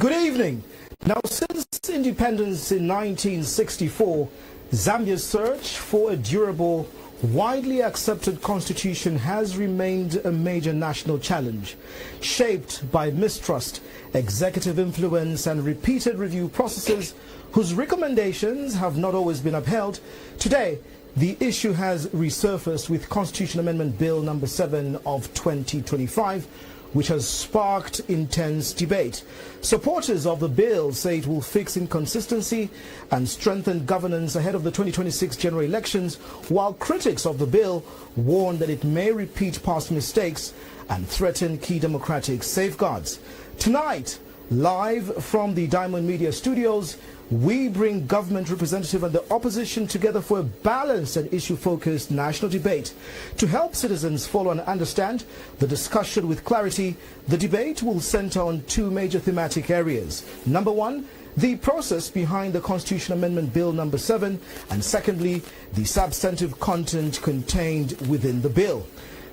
Good evening. Now, since independence in 1964, Zambia's search for a durable, widely accepted constitution has remained a major national challenge, shaped by mistrust, executive influence, and repeated review processes whose recommendations have not always been upheld. Today, the issue has resurfaced with Constitution Amendment Bill number 7 of 2025, which has sparked intense debate. Supporters of the bill say it will fix inconsistency and strengthen governance ahead of the 2026 general elections, while critics of the bill warn that it may repeat past mistakes and threaten key democratic safeguards. Tonight, live from the Diamond Media studios, we bring government representative and the opposition together for a balanced and issue-focused national debate. To help citizens follow and understand the discussion with clarity, the debate will center on two major thematic areas. Number one, the process behind the Constitution Amendment Bill number 7, and secondly, the substantive content contained within the bill.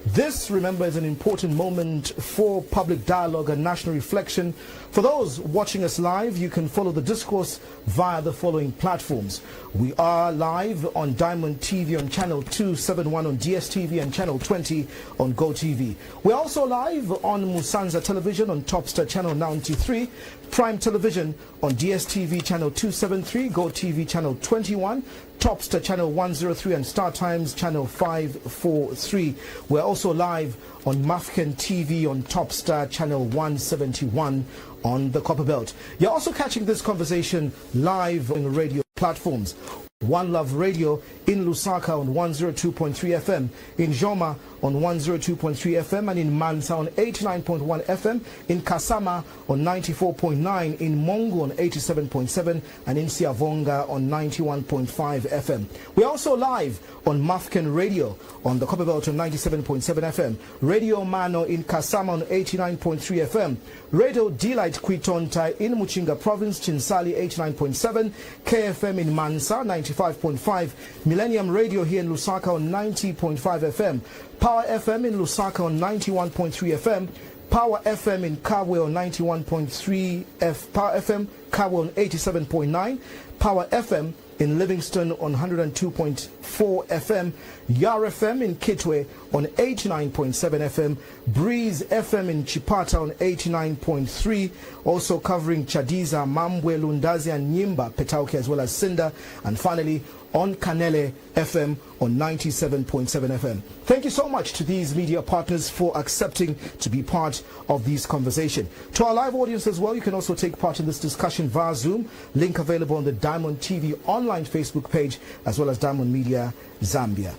This, remember, is an important moment for public dialogue and national reflection. For those watching us live, you can follow the discourse via the following platforms. We are live on Diamond TV on channel 271 on DSTV and channel 20 on GoTV. We're also live on Musanza Television on Topstar channel 93, Prime Television on DSTV channel 273, GoTV channel 21, Topstar channel 103 and Star Times channel 543. We're also live on Mafken TV on Topstar channel 171 on the Copperbelt. You're also catching this conversation live on radio platforms. One Love Radio in Lusaka on 102.3 FM, in Joma on 102.3 FM, and in Mansa on 89.1 FM, in Kasama on 94.9, in Mongo on 87.7, and in Siavonga on 91.5 FM. We're also live on Mafken Radio on the Copperbelt on 97.7 FM, Radio Mano in Kasama on 89.3 FM, Radio Delight Kwitonta in Muchinga Province, Chinsali 89.7, KFM in Mansa 95.5, Millennium Radio here in Lusaka on 90.5 FM, Power FM in Lusaka on 91.3 FM, Power FM in Kabwe on 91.3 Power FM Kabwe on 87.9, Power FM in Livingston on 102.4 FM, Yar FM in Kitwe on 89.7 FM, Breeze FM in Chipata on 89.3, also covering Chadiza, Mambwe, Lundazi and Nyimba, Petauke as well as Sinda, and finally on Kanele FM on 97.7 FM. Thank you so much to these media partners for accepting to be part of this conversation. To our live audience as well, you can also take part in this discussion via Zoom. Link available on the Diamond TV online Facebook page as well as Diamond Media Zambia.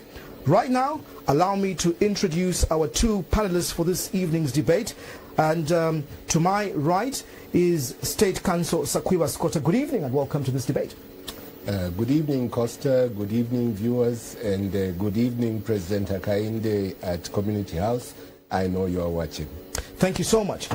Right now, allow me to introduce our two panelists for this evening's debate. And to my right is State Counsel Sakwila Sikota. Good evening and welcome to this debate. Good evening, Costa. Good evening, viewers. And good evening, President Hakainde at Community House. I know you are watching. Thank you so much.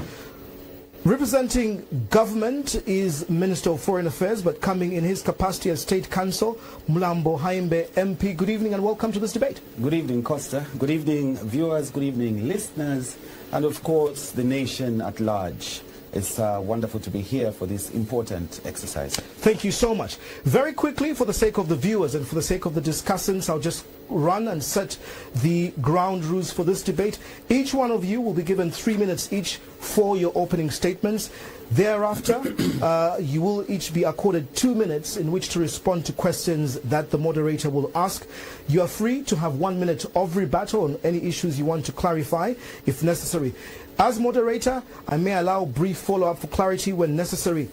Representing government is Minister of Foreign Affairs, but coming in his capacity as State Counsel, Milambo Haimbe MP. Good evening and welcome to this debate. Good evening, Costa. Good evening, viewers. Good evening, listeners. And of course, the nation at large. It's wonderful to be here for this important exercise. Thank you so much. Very quickly, for the sake of the viewers and for the sake of the discussants, I'll just run and set the ground rules for this debate. Each one of you will be given 3 minutes each for your opening statements. Thereafter, you will each be accorded 2 minutes in which to respond to questions that the moderator will ask. You are free to have 1 minute of rebuttal on any issues you want to clarify if necessary. As moderator, I may allow brief follow-up for clarity when necessary.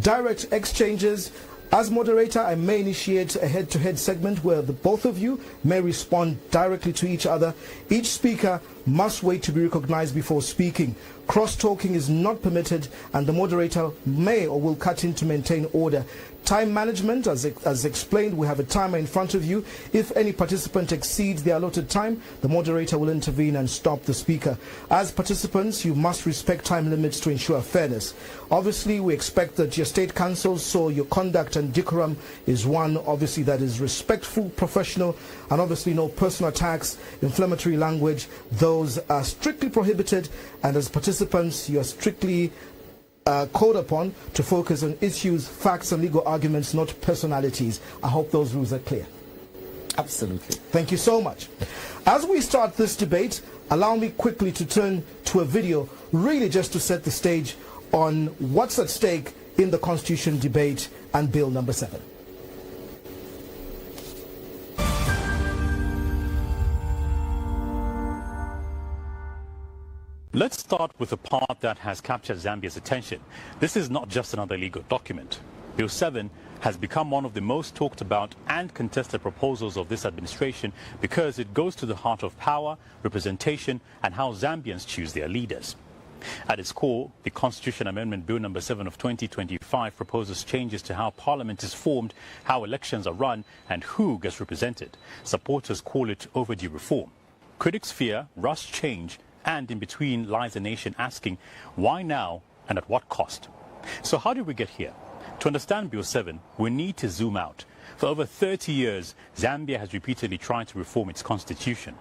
Direct exchanges. As moderator, I may initiate a head-to-head segment where the both of you may respond directly to each other. Each speaker must wait to be recognized before speaking. Cross-talking is not permitted, and the moderator may or will cut in to maintain order. Time management, as explained, we have a timer in front of you. If any participant exceeds the allotted time, the moderator will intervene and stop the speaker. As participants, you must respect time limits to ensure fairness. Obviously, we expect that your state councils, so your conduct and decorum is one, obviously, that is respectful, professional, and obviously no personal attacks, inflammatory language. Those are strictly prohibited, and as participants, you are strictly called upon to focus on issues, facts and legal arguments, not personalities. I hope those rules are clear. Absolutely. Thank you so much. As we start this debate, allow me quickly to turn to a video, really just to set the stage on what's at stake in the Constitution debate and Bill number 7. Let's start with the part that has captured Zambia's attention. This is not just another legal document. Bill 7 has become one of the most talked about and contested proposals of this administration because it goes to the heart of power, representation, and how Zambians choose their leaders. At its core, the Constitution Amendment Bill number 7 of 2025 proposes changes to how Parliament is formed, how elections are run, and who gets represented. Supporters call it overdue reform. Critics fear rushed change, and in between lies a nation asking, why now and at what cost? So how did we get here? To understand Bill 7, we need to zoom out. For over 30 years, Zambia has repeatedly tried to reform its constitution.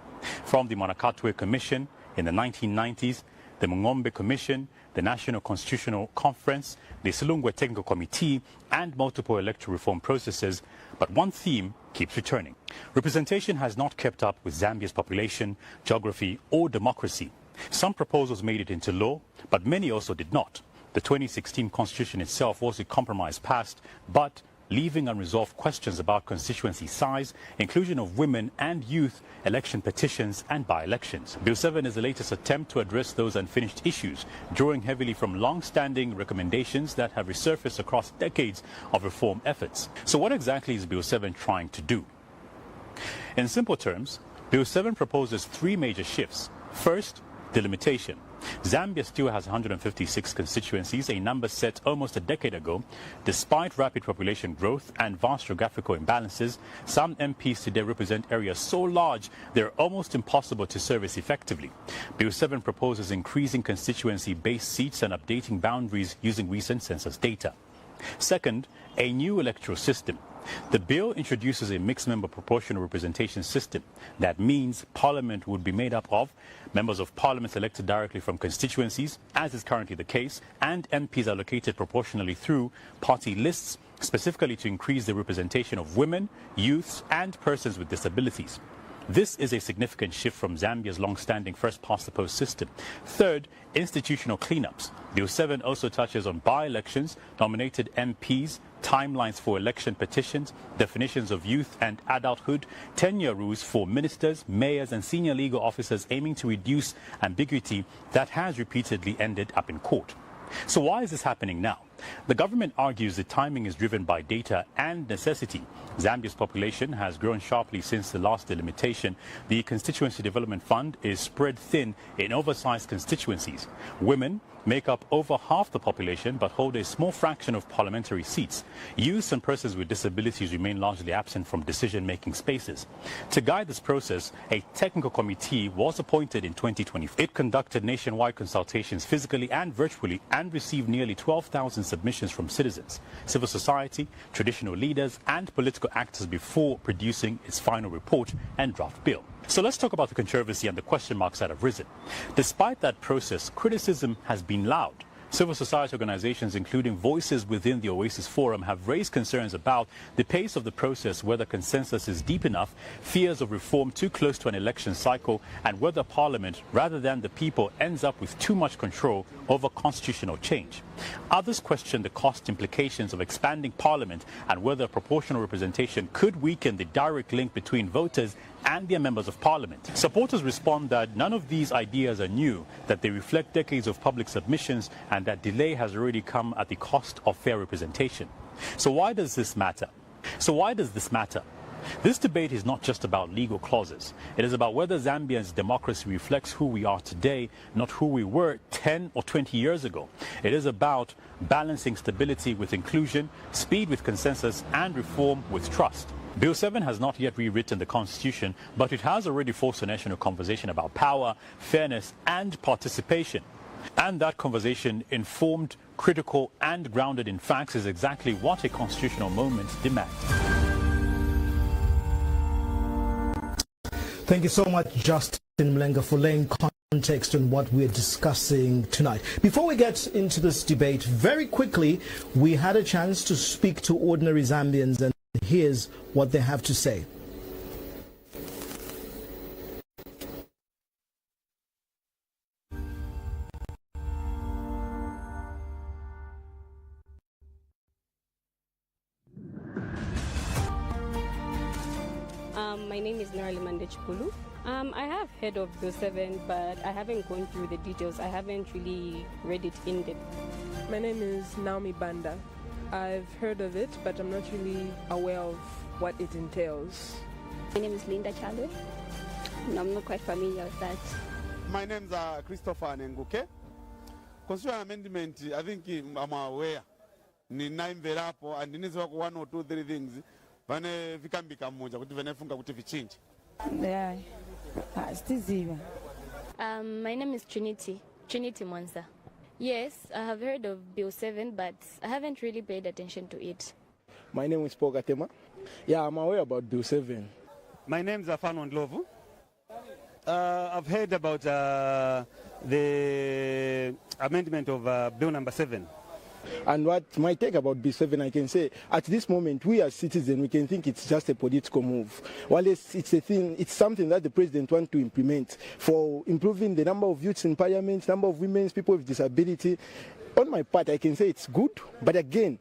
From the Monakatwe Commission in the 1990s, the Mungombe Commission, the National Constitutional Conference, the Silungwe Technical Committee, and multiple electoral reform processes, but one theme keeps returning. Representation has not kept up with Zambia's population, geography, or democracy. Some proposals made it into law, but many also did not. The 2016 Constitution itself was a compromise passed, but leaving unresolved questions about constituency size, inclusion of women and youth, election petitions and by-elections. Bill 7 is the latest attempt to address those unfinished issues, drawing heavily from long-standing recommendations that have resurfaced across decades of reform efforts. So what exactly is Bill 7 trying to do? In simple terms, Bill 7 proposes 3 major shifts. First, delimitation. Zambia still has 156 constituencies, a number set almost a decade ago. Despite rapid population growth and vast geographical imbalances, some MPs today represent areas so large they're almost impossible to service effectively. Bill 7 proposes increasing constituency-based seats and updating boundaries using recent census data. Second, a new electoral system. The bill introduces a mixed-member proportional representation system. That means Parliament would be made up of members of Parliament elected directly from constituencies, as is currently the case, and MPs allocated proportionally through party lists, specifically to increase the representation of women, youths, and persons with disabilities. This is a significant shift from Zambia's long-standing first-past-the-post system. Third, institutional cleanups. Bill 7 also touches on by-elections, nominated MPs, timelines for election petitions, definitions of youth and adulthood, tenure rules for ministers, mayors and senior legal officers, aiming to reduce ambiguity that has repeatedly ended up in court. So why is this happening now? The government argues the timing is driven by data and necessity. Zambia's population has grown sharply since the last delimitation. The Constituency Development Fund is spread thin in oversized constituencies. Women make up over half the population but hold a small fraction of parliamentary seats. Youths and persons with disabilities remain largely absent from decision-making spaces. To guide this process, a technical committee was appointed in 2020. It conducted nationwide consultations physically and virtually and received nearly 12,000 submissions from citizens, civil society, traditional leaders and political actors before producing its final report and draft bill. So let's talk about the controversy and the question marks that have risen. Despite that process, criticism has been loud. Civil society organizations, including voices within the Oasis Forum, have raised concerns about the pace of the process, whether consensus is deep enough, fears of reform too close to an election cycle, and whether Parliament, rather than the people, ends up with too much control over constitutional change. Others question the cost implications of expanding Parliament and whether proportional representation could weaken the direct link between voters and their members of Parliament. Supporters respond that none of these ideas are new, that they reflect decades of public submissions, and that delay has already come at the cost of fair representation. So why does this matter? This debate is not just about legal clauses. It is about whether Zambia's democracy reflects who we are today, not who we were 10 or 20 years ago. It is about balancing stability with inclusion, speed with consensus, and reform with trust. Bill 7 has not yet rewritten the Constitution, but it has already forced a national conversation about power, fairness, and participation. And that conversation, informed, critical, and grounded in facts, is exactly what a constitutional moment demands. Thank you so much, Justin Mlenga, for laying context on what we're discussing tonight. Before we get into this debate, very quickly, we had a chance to speak to ordinary Zambians, and here's what they have to say. My name is Naralimande Chipulu. I have heard of Bill 7, but I haven't gone through the details. I haven't really read it in depth. My name is Naomi Banda. I've heard of it, but I'm not really aware of what it entails. My name is Linda Chalwe. No, I'm not quite familiar with that. My name is Christopher Nenguke. Constitutional amendment, I think I'm aware. Nina imvelapo and ninizwa 1 or 2 3 things. Vane vikambika mmoja kuti vanefunga kuti vichinje. Yeah. My name is Trinity Mwanza. Yes, I have heard of Bill 7, but I haven't really paid attention to it. My name is Paul Gatema. Yeah, I'm aware about Bill 7. My name is Afano Ndlovu. I've heard about the amendment of Bill number 7. And what my take about B7, I can say, at this moment, we as citizens, we can think it's just a political move. While it's a thing, it's something that the president wants to implement for improving the number of youths in parliament, number of women, people with disability. On my part, I can say it's good, but again,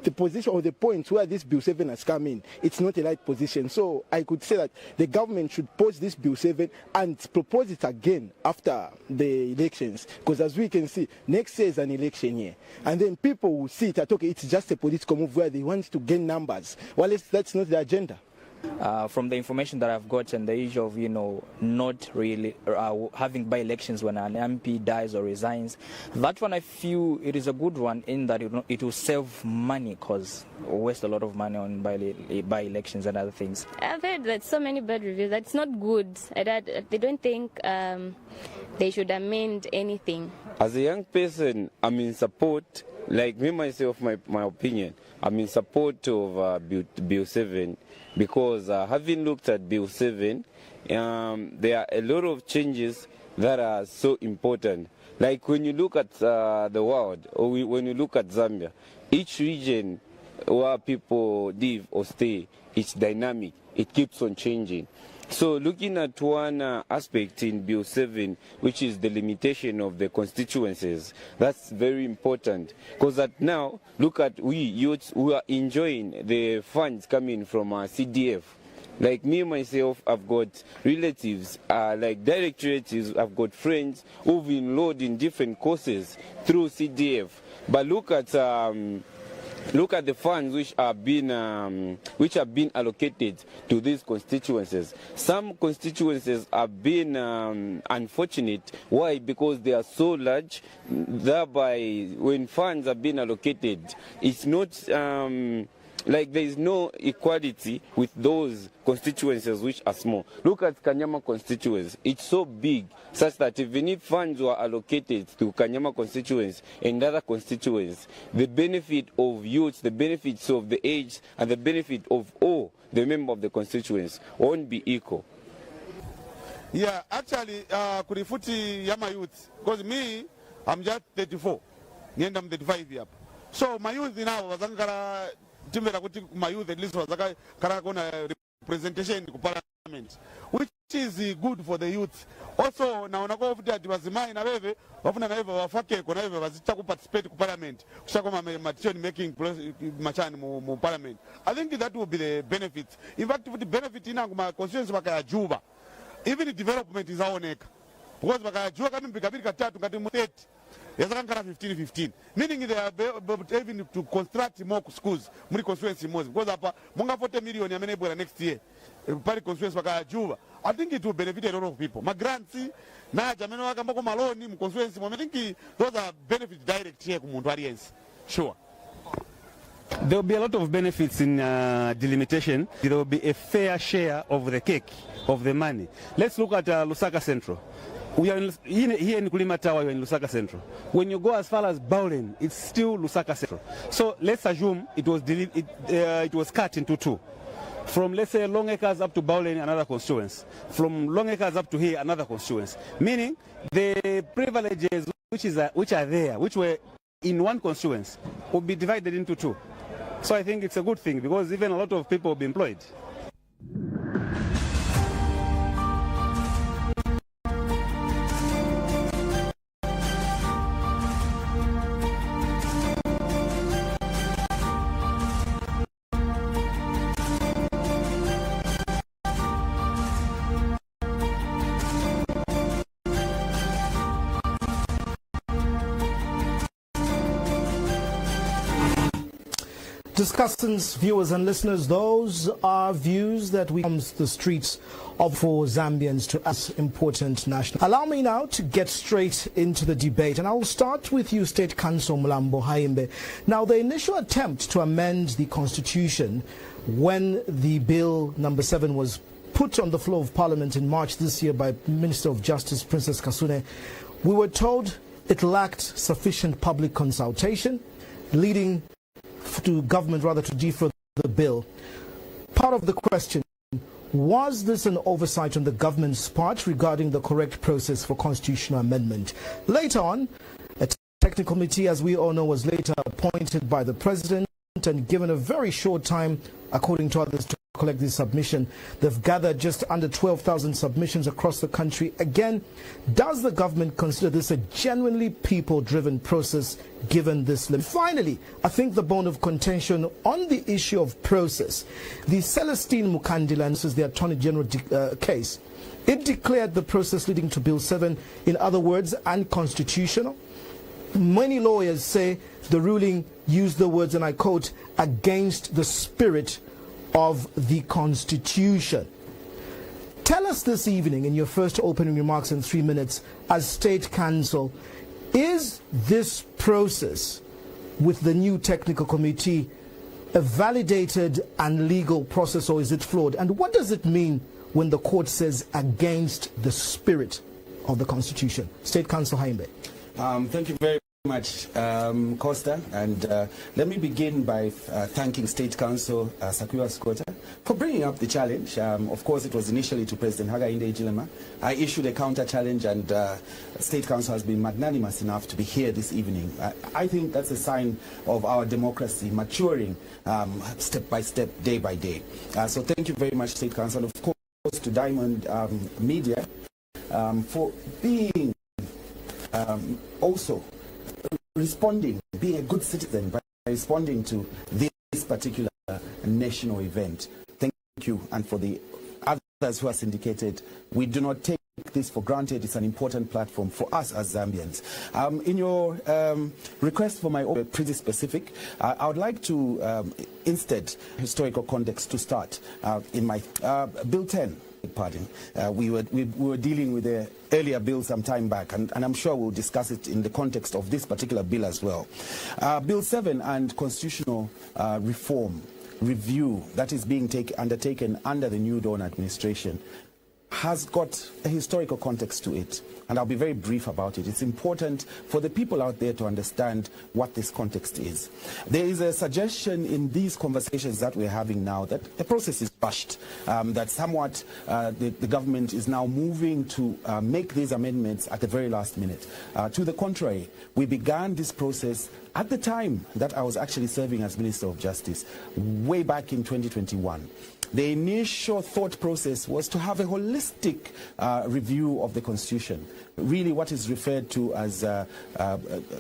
the position or the point where this Bill 7 has come in, it's not a right position. So I could say that the government should pause this Bill 7 and propose it again after the elections. Because as we can see, next year is an election year. And then people will see that, okay, it's just a political move where they want to gain numbers. Well, that's not the agenda. From the information that I've got and the issue of, not really having by-elections when an MP dies or resigns, that one I feel it is a good one in that it will save money because we waste a lot of money on by-elections and other things. I've heard that so many bad reviews. That's not good. They don't think they should amend anything. As a young person, I'm in support, like me myself, my opinion, I'm in support of Bill 7 because having looked at Bill 7, there are a lot of changes that are so important. Like when you look at the world, or when you look at Zambia, each region where people live or stay, it's dynamic, it keeps on changing. So looking at one aspect in Bill 7, which is the limitation of the constituencies, that's very important. Because now, look at we youths who are enjoying the funds coming from CDF. Like me, myself, I've got relatives, like direct relatives, I've got friends who've enrolled in different courses through CDF. But look at the funds which have been allocated to these constituencies. Some constituencies have been unfortunate. Why? Because they are so large. Thereby, when funds have been allocated, it's not like there is no equality with those constituencies which are small. Look at Kanyama constituency. It's so big such that even if funds were allocated to Kanyama constituency and other constituencies, the benefit of youth, the benefits of the age, and the benefit of all the members of the constituency won't be equal. Yeah, actually, kurifuti yama youth, because me, I'm just 34, and I'm 35 here. So my youth now was timvera kuti my youth at least wazaka kara kona representation ku parliament, which is good for the youth. Also naona kwa futi ati bazimai na bebe wafuna na bebe wafake kona bebe bazita ku participate ku parliament kushakoma decision making machani mu parliament. I think that will be the benefit. In fact, the benefit ina kuma constituency bakaya Juba, even the development is aoneka because bakaya Juba kami bikabiri katatu kati mu 30 yasakankara 15, meaning they are able to construct more schools muri constituency more because apa munga 40 million yamene bwera next year pali constituency bakaya Juba. I think it will benefit a lot of people. My grants na jameno wakambako maloni mu constituency, I think those are benefits direct here kumuntu aliyense. Sure. There will be a lot of benefits in delimitation. There will be a fair share of the cake, of the money. Let's look at Lusaka Central. We are here in Kulima Tower, you're in Lusaka Central. When you go as far as Bowlen, it's still Lusaka Central. So let's assume it was cut into two. From, let's say, Long Acres up to Bowling, another constituency. From Long Acres up to here, another constituency. Meaning the privileges which are there, which were in one constituency, will be divided into two. So I think it's a good thing because even a lot of people will be employed. Discussants, viewers and listeners, those are views that we come to the streets of for Zambians to us important national. Allow me now to get straight into the debate, and I will start with you, State Counsel Milambo Haimbe. Now, the initial attempt to amend the Constitution when the Bill number 7 was put on the floor of Parliament in March this year by Minister of Justice Princess Kasune, we were told it lacked sufficient public consultation, leading to government rather to defer the bill. Part of the question, was this an oversight on the government's part regarding the correct process for constitutional amendment? Later on, a technical committee, as we all know, was later appointed by the president and given a very short time, according to others, to collect this submission. They've gathered just under 12,000 submissions across the country. Again, does the government consider this a genuinely people-driven process given this limit? Finally, I think the bone of contention on the issue of process, the Celestine Mukandila, this is the Attorney General case, it declared the process leading to Bill 7, in other words, unconstitutional. Many lawyers say the ruling used the words, and I quote, against the spirit of the Constitution. Tell us this evening, in your first opening remarks in 3 minutes, as State Counsel, is this process with the new technical committee a validated and legal process, or is it flawed? And what does it mean when the court says against the spirit of the Constitution? State Counsel Haimbe. Thank you very much, Costa, and let me begin by thanking State Counsel Sakwila Sikota for bringing up the challenge. Of course, it was initially to President Hakainde Hichilema. I issued a counter challenge, and State Counsel has been magnanimous enough to be here this evening. I think that's a sign of our democracy maturing step by step, day by day. So thank you very much, State Counsel, and of course to Diamond Media for being also responding, being a good citizen by responding to this particular national event. Thank you, and for the others who are syndicated, we do not take this for granted. It's an important platform for us as Zambians. In your request for my pretty specific, I would like to instead historical context to start in my Bill 10. Pardon. We were dealing with the earlier bill some time back, and I'm sure we'll discuss it in the context of this particular bill as well. Bill 7 and constitutional reform review that is being undertaken under the New Dawn administration has got a historical context to it, and I'll be very brief about it. It's important for the people out there to understand what this context is. There is a suggestion in these conversations that we're having now that the process is rushed, that somewhat the government is now moving to make these amendments at the very last minute. To the contrary, we began this process at the time that I was actually serving as Minister of Justice, way back in 2021. The initial thought process was to have a holistic review of the Constitution, really what is referred to as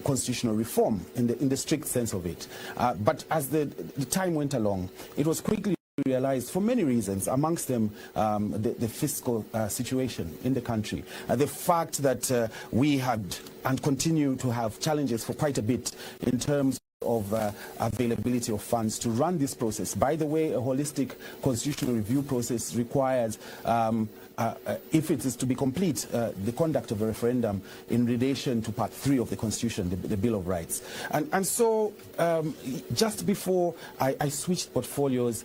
constitutional reform in the strict sense of it. But as the time went along, it was quickly realized, for many reasons, amongst them the fiscal situation in the country, the fact that we had and continue to have challenges for quite a bit in terms of availability of funds to run this process. By the way, a holistic constitutional review process requires, if it is to be complete, the conduct of a referendum in relation to Part 3 of the Constitution, the Bill of Rights. And so, just before I switched portfolios,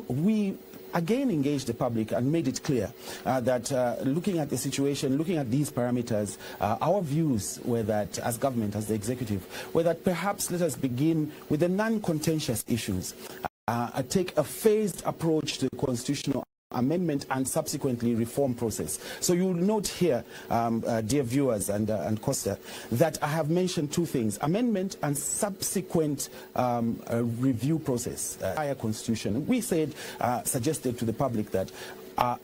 we again engaged the public and made it clear that looking at the situation, looking at these parameters, our views were that, as government, as the executive, were that perhaps let us begin with the non-contentious issues. take a phased approach to the constitutional amendment and subsequently reform process. So you will note here, dear viewers and Costa, that I have mentioned two things: amendment and subsequent review process. Higher constitution. We suggested to the public that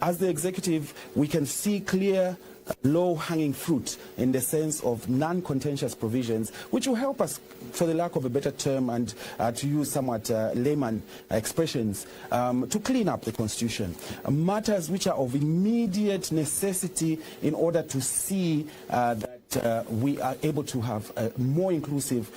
as the executive, we can see clear low-hanging fruit in the sense of non-contentious provisions, which will help us, for the lack of a better term and to use somewhat layman expressions, to clean up the Constitution. Matters which are of immediate necessity in order to see that we are able to have a more inclusive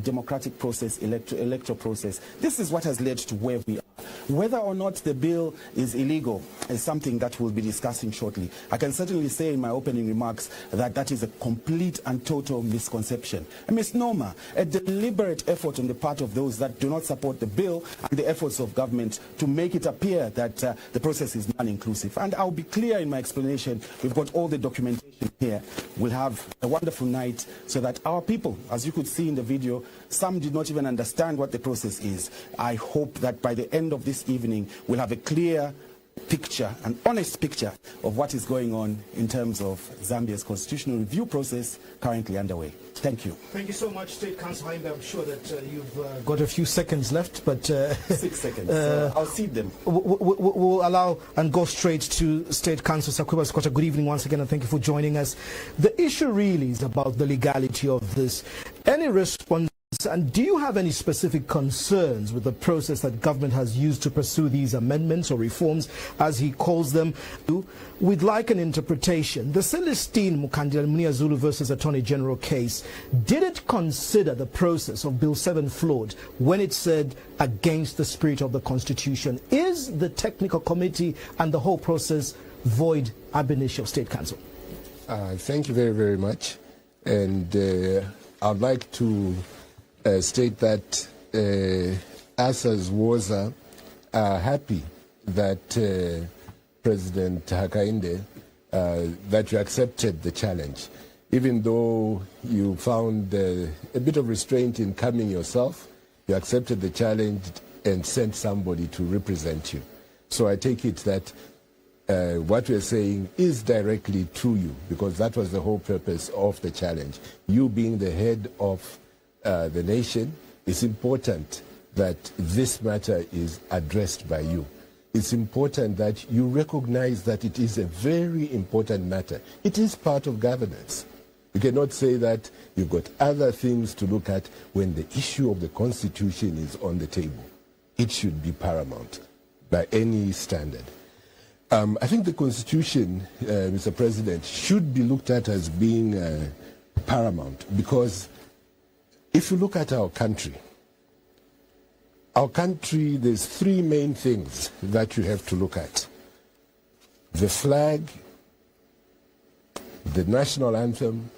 democratic process, electoral process. This is what has led to where we are. Whether or not the bill is illegal is something that we'll be discussing shortly. I can certainly say in my opening remarks that that is a complete and total misconception, a misnomer, a deliberate effort on the part of those that do not support the bill and the efforts of government to make it appear that the process is non-inclusive. And I'll be clear in my explanation. We've got all the documentation here. We'll have a wonderful night so that our people, as you could see in the video, some did not even understand what the process is. I hope that by the end of this evening, we'll have a clear picture, an honest picture of what is going on in terms of Zambia's constitutional review process currently underway. Thank you. Thank you so much, State Counsel Haimbe. I'm sure that you've got a few seconds left, but 6 seconds. I'll cede them. We'll allow and go straight to State Counsel Sakwila Sikota. Good evening once again, and thank you for joining us. The issue really is about the legality of this. Any response? And do you have any specific concerns with the process that government has used to pursue these amendments or reforms, as he calls them? We'd like an interpretation. The Celestine Mukandila Munia Zulu versus Attorney General case, did it consider the process of Bill 7 flawed when it said against the spirit of the Constitution? Is the technical committee and the whole process void ab initio, State Counsel? Thank you very, very much. And I'd like to state that us as WOZA are happy that President Hakainde, that you accepted the challenge, even though you found a bit of restraint in coming yourself. You accepted the challenge and sent somebody to represent you. So I take it that what we're saying is directly to you, because that was the whole purpose of the challenge. You being the head of the nation, it's important that this matter is addressed by you. It's important that you recognize that it is a very important matter. It is part of governance. You cannot say that you've got other things to look at when the issue of the Constitution is on the table. It should be paramount by any standard. I think the Constitution, Mr. President, should be looked at as being paramount, because if you look at our country, there's three main things that you have to look at: the flag, the national anthem,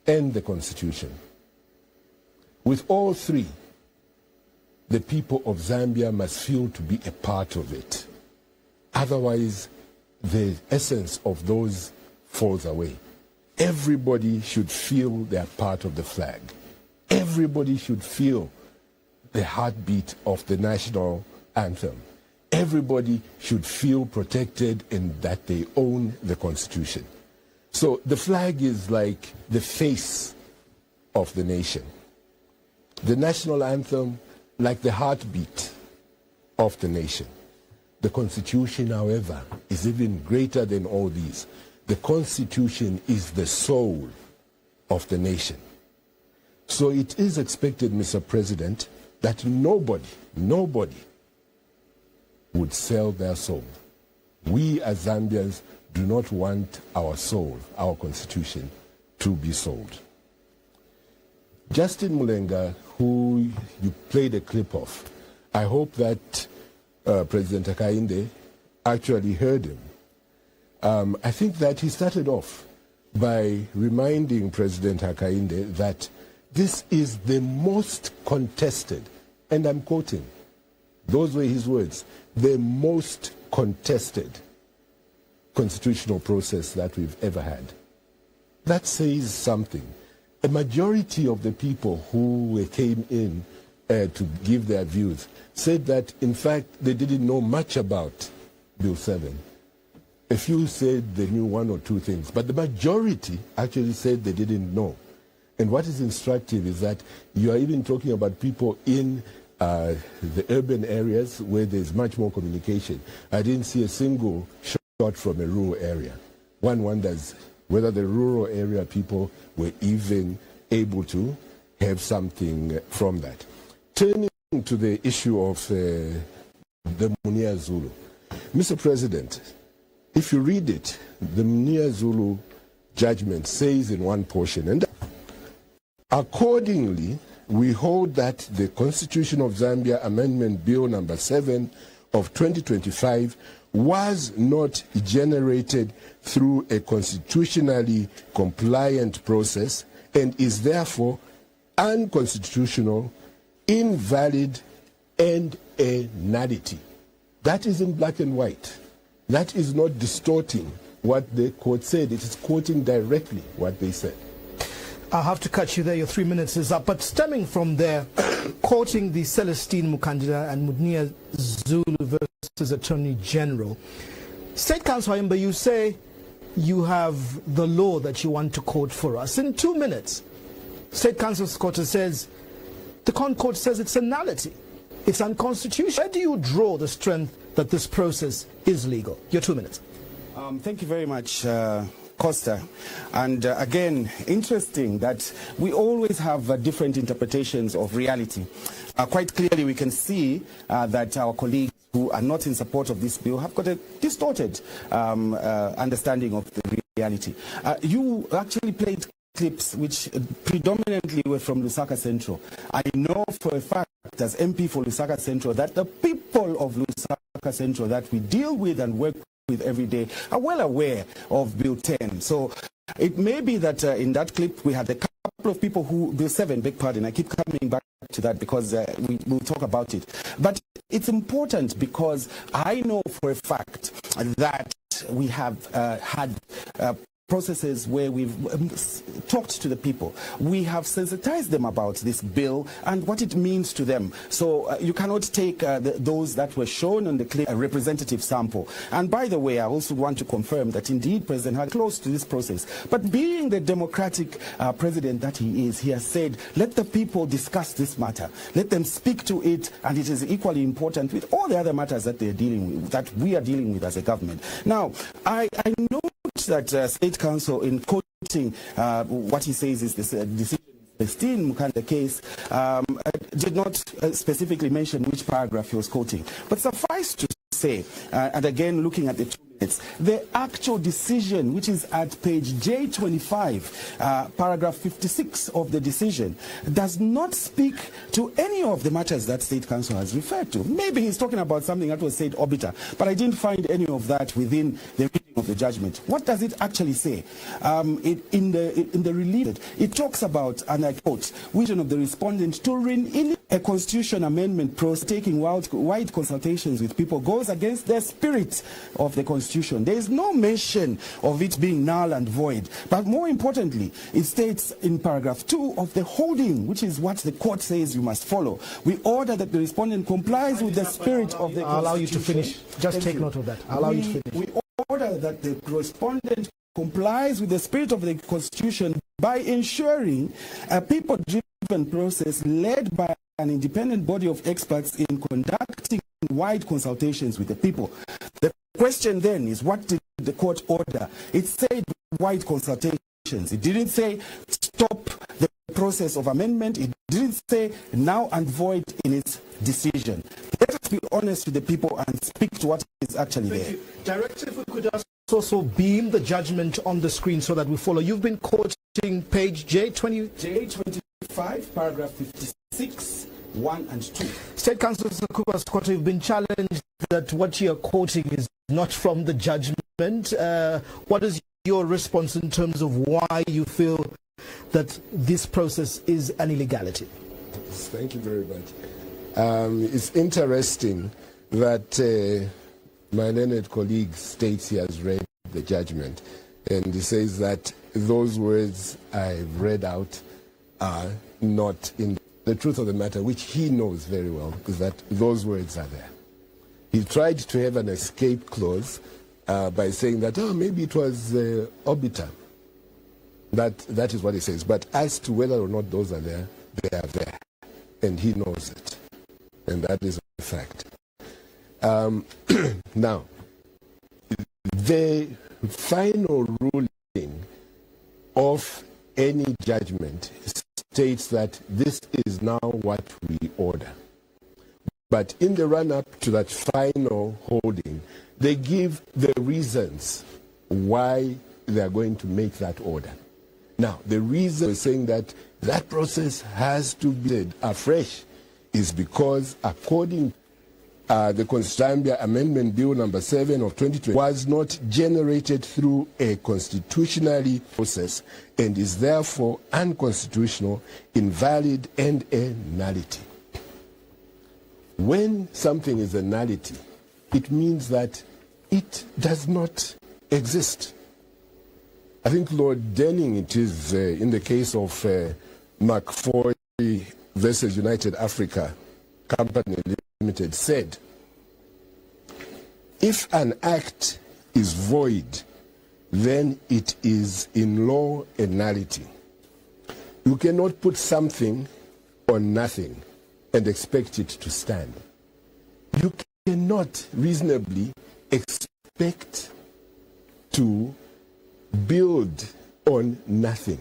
and the Constitution. With all three, the people of Zambia must feel to be a part of it. Otherwise, the essence of those falls away. Everybody should feel they are part of the flag. Everybody should feel the heartbeat of the national anthem. Everybody should feel protected and that they own the Constitution. So the flag is like the face of the nation. The national anthem, like the heartbeat of the nation. The Constitution, however, is even greater than all these. The Constitution is the soul of the nation. So it is expected, Mr. President, that nobody would sell their soul. We as Zambians do not want our soul, our Constitution, to be sold. Justin Mulenga, who you played a clip of, I hope that President Hakainde actually heard him. I think that he started off by reminding President Hakainde that this is the most contested, and I'm quoting, those were his words, the most contested constitutional process that we've ever had. That says something. A majority of the people who came in to give their views, said that, in fact, they didn't know much about Bill 7. A few said they knew one or two things, but the majority actually said they didn't know. And what is instructive is that you are even talking about people in the urban areas where there's much more communication. I didn't see a single shot from a rural area. One wonders whether the rural area people were even able to have something from that. Turning to the issue of the Munia Zulu. Mr. President, if you read it, the Munia Zulu judgment says in one portion, and accordingly, we hold that the Constitution of Zambia Amendment Bill number 7 of 2025 was not generated through a constitutionally compliant process and is therefore unconstitutional, invalid, and a nullity. That is in black and white. That is not distorting what the court said. It is quoting directly what they said. I'll have to cut you there. Your 3 minutes is up. But stemming from there, quoting the Celestine Mukandida and Munia Zulu versus Attorney General, State Counsel Haimbe, you say you have the law that you want to quote for us. In 2 minutes, State Counsel Sikota says the Court says it's a nullity. It's unconstitutional. Where do you draw the strength that this process is legal? Your 2 minutes. Thank you very much, Costa. And again, interesting that we always have different interpretations of reality. Quite clearly, we can see that our colleagues who are not in support of this bill have got a distorted understanding of the reality. You actually played clips which predominantly were from Lusaka Central. I know for a fact, as MP for Lusaka Central, that the people of Lusaka Central that we deal with and work with every day are well aware of Bill 10. So it may be that in that clip we had a couple of people who, Bill 7, beg pardon, I keep coming back to that because we'll talk about it. But it's important because I know for a fact that we have had processes where we've talked to the people. We have sensitized them about this bill and what it means to them. So you cannot take those that were shown on the clip a representative sample. And by the way, I also want to confirm that indeed President Hag close to this process. But being the democratic president that he is, he has said, let the people discuss this matter. Let them speak to it, and it is equally important with all the other matters that they're dealing with, that we are dealing with as a government. Now, I know that State Counsel, in quoting what he says is this decision, the Steve Mukanda case, did not specifically mention which paragraph he was quoting. But suffice to say, and again looking at the 2 minutes, the actual decision, which is at page J25, paragraph 56 of the decision, does not speak to any of the matters that State Counsel has referred to. Maybe he's talking about something that was said orbiter, but I didn't find any of that within the reading of the judgment. What does it actually say? In the relief, it talks about, and I quote, vision of the respondent to in a constitution amendment process taking wide consultations with people goes against the spirit of the Constitution. There is no mention of it being null and void. But more importantly, it states in paragraph 2 of the holding, which is what the court says you must follow. We order that the respondent complies with the spirit of the Constitution. I'll allow you to finish. Just take note of that. I'll allow you to finish. We order that the respondent complies with the spirit of the Constitution by ensuring a people-driven process led by an independent body of experts in conducting wide consultations with the people. The question then is, what did the court order? It said wide consultations. It didn't say stop the process of amendment. It didn't say now and void in its decision. Let us be honest with the people and speak to what is actually there. Director, if we could also beam the judgment on the screen so that we follow. You've been quoting page J25, paragraph 56, 1 and 2. State Counsel Sakwila Sikota, you've been challenged that what you're quoting is not from the judgment. What is your response in terms of why you feel that this process is an illegality? Thank you very much. It's interesting that my learned colleague states he has read the judgment, and he says that those words I've read out are not in the truth of the matter, which he knows very well, is that those words are there. He tried to have an escape clause by saying that, maybe it was Obita. That is what he says. But as to whether or not those are there, they are there. And he knows it. And that is a fact. Now, the final ruling of any judgment states that this is now what we order. But in the run-up to that final holding, they give the reasons why they are going to make that order. Now, the reason for saying that that process has to be said afresh is because, according to the Zambia Amendment Bill number 7 of 2020, was not generated through a constitutionally process and is therefore unconstitutional, invalid, and a nullity. When something is a nullity, it means that it does not exist. I think Lord Denning, it is in the case of McFoy versus United Africa Company Limited, said, if an act is void, then it is in law a nullity. You cannot put something on nothing and expect it to stand. You cannot reasonably expect to build on nothing.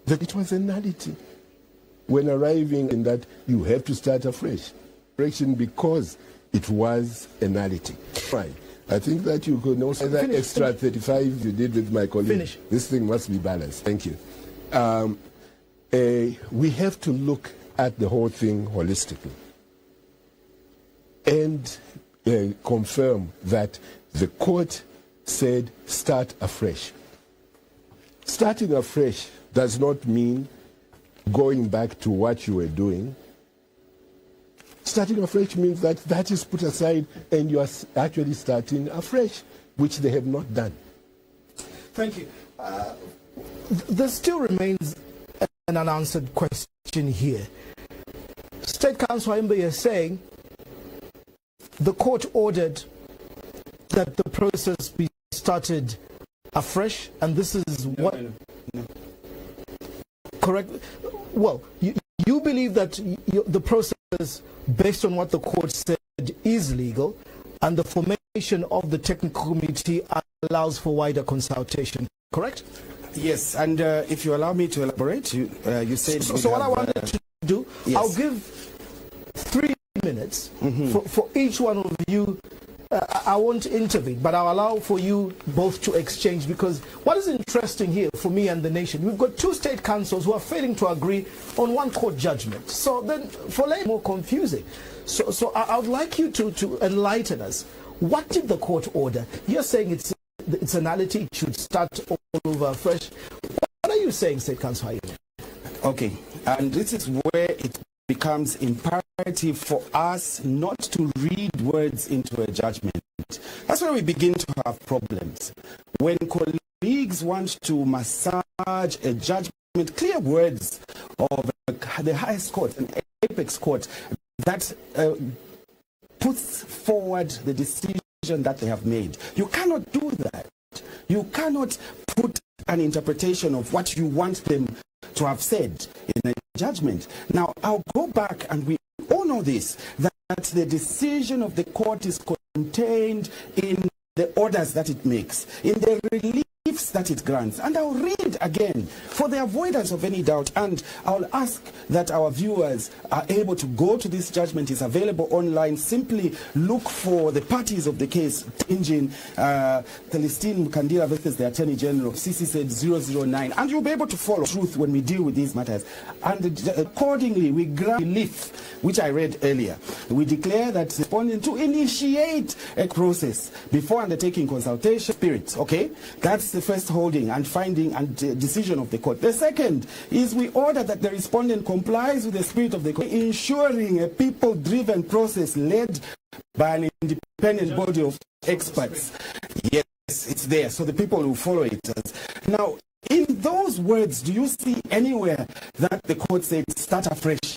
That it was a nullity. When arriving in that, you have to start afresh. Because it was a nullity. Right. I think that you could also that extra 35 you did with my colleague. Finish. This thing must be balanced. Thank you. We have to look at the whole thing holistically and confirm that the court said start afresh. Starting afresh does not mean going back to what you were doing. Starting afresh means that that is put aside and you are actually starting afresh, which they have not done. Thank you. There still remains an unanswered question here. State Counsel Haimbe is saying the court ordered that the process be started afresh, and this is no. Correct? Well, you believe that the process, based on what the court said, is legal, and the formation of the technical committee allows for wider consultation, correct? Yes, and if you allow me to elaborate, you said... So what I wanted to do, yes. I'll give 3 minutes for each one of you. I won't intervene, but I'll allow for you both to exchange, because what is interesting here for me and the nation, we've got two state councils who are failing to agree on one court judgment. So then, for lay more confusing. So I would like you to enlighten us. What did the court order? You're saying it's a nullity, it should start all over fresh. What are you saying, State Counsel Haimbe? Okay, and this is where it becomes imperative for us not to read words into a judgment. That's where we begin to have problems. When colleagues want to massage a judgment, clear words of the highest court, an apex court, that puts forward the decision that they have made. You cannot do that. You cannot put an interpretation of what you want them to have said in a judgment. Now, I'll go back, and we all know this, that the decision of the court is contained in the orders that it makes, in the reliefs that it grants. And I'll read again for the avoidance of any doubt, and I'll ask that our viewers are able to go to this judgment. It's available online. Simply look for the parties of the case engine, Celestine Mukandira versus the Attorney General, CC said 009, and you'll be able to follow truth when we deal with these matters. And accordingly, we grant relief, which I read earlier. We declare that the respondent to initiate a process before undertaking consultation spirit. Okay, that's the first holding and finding and decision of the court. The second is we order that the respondent complies with the spirit of the court, ensuring a people-driven process led by an independent body of experts. Yes, it's there, so the people will follow it. Now, in those words, do you see anywhere that the court said start afresh?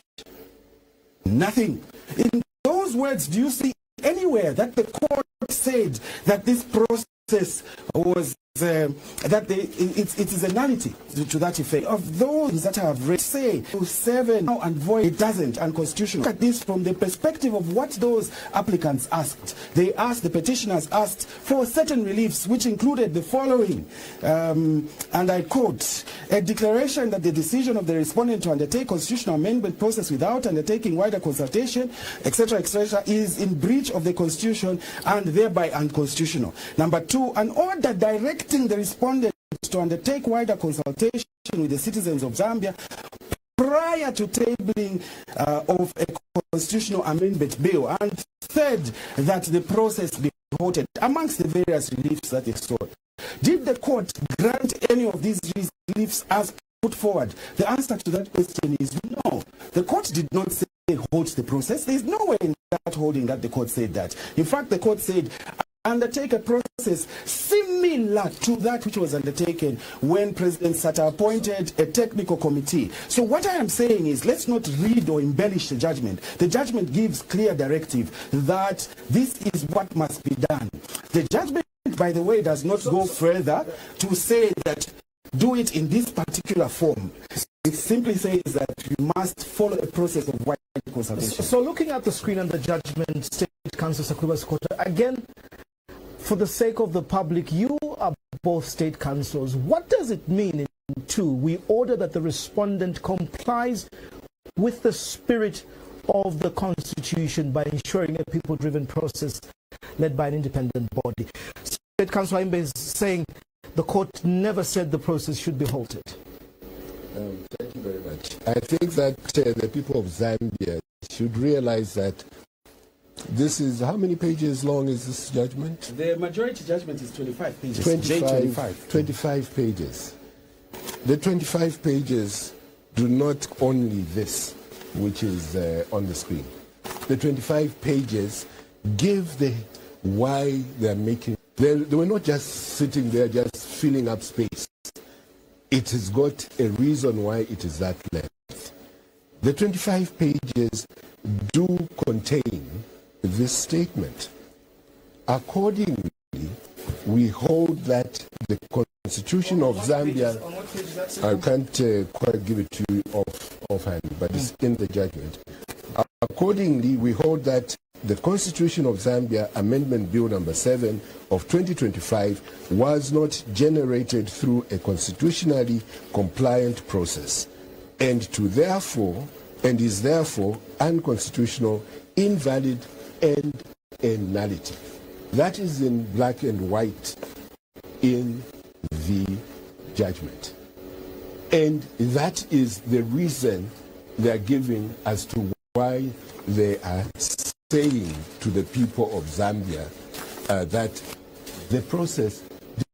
Nothing. In those words, do you see anywhere that the court said that this process was it is a nullity to that effect? Of those that have read, say 7 now and void, it doesn't, unconstitutional. Look at this from the perspective of what those applicants asked. They asked, the petitioners asked for certain reliefs, which included the following, and I quote, a declaration that the decision of the respondent to undertake constitutional amendment process without undertaking wider consultation, etc., etc., is in breach of the Constitution and thereby unconstitutional. Number 2, an order directing the respondent to undertake wider consultation with the citizens of Zambia prior to tabling of a constitutional amendment bill. And third, that the process be halted amongst the various reliefs that they sought. Did the court grant any of these reliefs as put forward? The answer to that question is no. The court did not say halt the process. There is nowhere in that holding that the court said that. In fact, the court said undertake a process similar to that which was undertaken when President Sata appointed a technical committee. So what I am saying is, let's not read or embellish the judgment. The judgment gives clear directive that this is what must be done. The judgment, by the way, does not go further to say that do it in this particular form. It simply says that you must follow a process of wide consultation. So looking at the screen and the judgment, State Counsel Sakwila Sikota, again, for the sake of the public, you are both state counsels. What does it mean in 2? We order that the respondent complies with the spirit of the Constitution by ensuring a people-driven process led by an independent body. State Counsel Haimbe is saying the court never said the process should be halted. Thank you very much. I think that the people of Zambia should realize that this is, how many pages long is this judgment? The majority judgment is 25 pages. 25 pages. The 25 pages do not only this, which is on the screen. The 25 pages give the why they're making. They were not just sitting there, just filling up space. It has got a reason why it is that length. The 25 pages do contain this statement. Accordingly, we hold that the Constitution of Zambia, I can't quite give it to you offhand, but it's in the judgment. Accordingly, we hold that the Constitution of Zambia Amendment Bill number 7 of 2025 was not generated through a constitutionally compliant process and is therefore unconstitutional, invalid, and a nullity. That is in black and white in the judgment. And that is the reason they are giving as to why they are saying to the people of Zambia that the process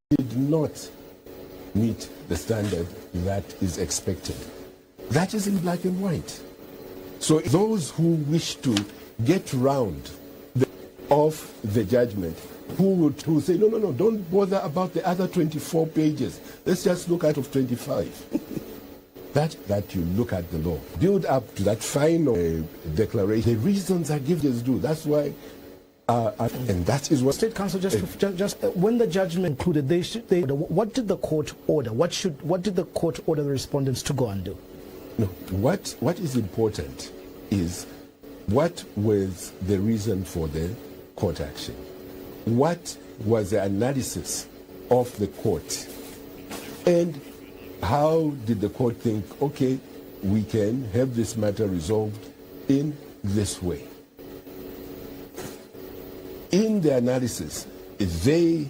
did not meet the standard that is expected. That is in black and white. So those who wish to get round of the judgment, who say, no, don't bother about the other 24 pages. Let's just look at of 25. that you look at the law. Build up to that final declaration. The reasons are given as due. That's why, and that is what... State Counsel, just when the judgment included, what did the court order? What did the court order the respondents to go and do? No, what is important is what was the reason for the court action? What was the analysis of the court? And how did the court think, okay, we can have this matter resolved in this way? In the analysis, they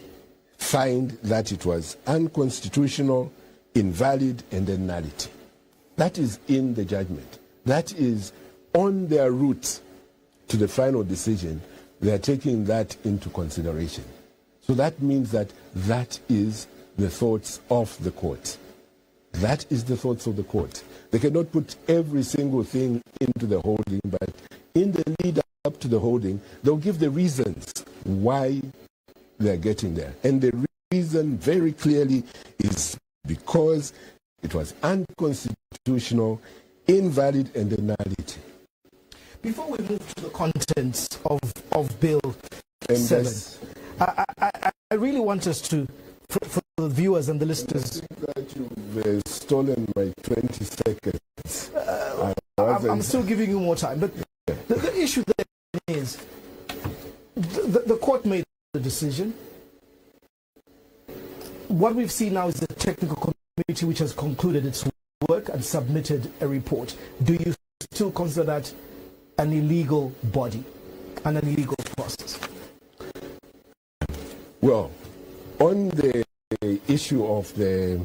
find that it was unconstitutional, invalid, and a nullity. That is in the judgment. That is on their route to the final decision. They are taking that into consideration. So that means that that is the thoughts of the court. That is the thoughts of the court. They cannot put every single thing into the holding, but in the lead up to the holding, they'll give the reasons why they're getting there. And the reason very clearly is because it was unconstitutional, invalid, and a nullity. Before we move to the contents of Bill 7, I really want us to, for the viewers and the listeners... I think that you've stolen my 20 seconds. I'm still giving you more time, but the issue there is the court made the decision. What we've seen now is the technical committee which has concluded its work and submitted a report. Do you still consider that an illegal body and an illegal process? Well, on the issue of the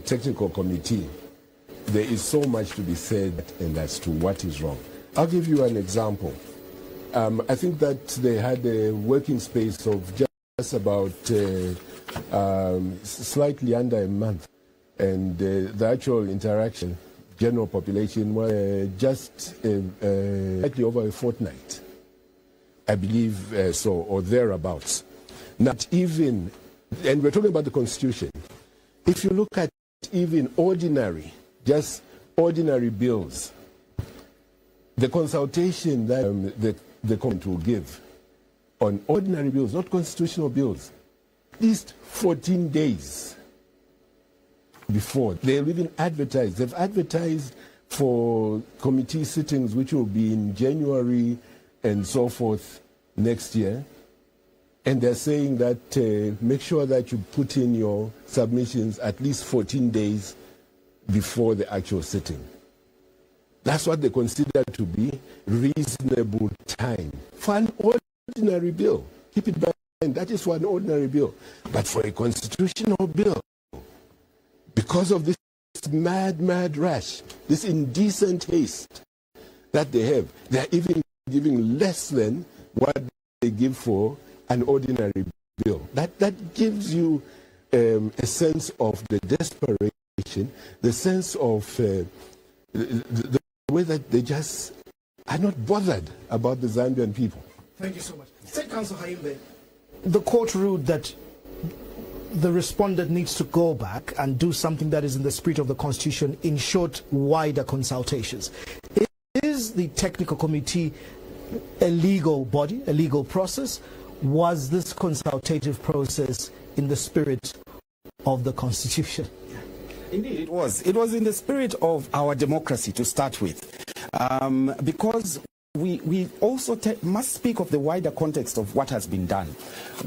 technical committee, there is so much to be said and as to what is wrong. I'll give you an example. I think that they had a working space of just about slightly under a month, and the actual interaction, general population, was just slightly over a fortnight, I believe so, or thereabouts. Not even, and we're talking about the Constitution. If you look at even ordinary, just ordinary bills, the consultation that the Congress will give on ordinary bills, not constitutional bills, at least 14 days before. They'll even advertise. They've advertised for committee sittings which will be in January and so forth next year. And they're saying that make sure that you put in your submissions at least 14 days before the actual sitting. That's what they consider to be reasonable time for an ordinary bill. Keep it in mind, that is for an ordinary bill. But for a constitutional bill, because of this mad rush, this indecent haste that they have, they're even giving less than what they give for an ordinary bill. That gives you a sense of the desperation, the sense of the way that they just are not bothered about the Zambian people. Thank you so much. Senior Counsel Haimbe, the court ruled that the respondent needs to go back and do something that is in the spirit of the Constitution, in short, wider consultations. Is the technical committee a legal body, a legal process? Was this consultative process in the spirit of the Constitution? Indeed, it was. It was in the spirit of our democracy to start with, because we also must speak of the wider context of what has been done.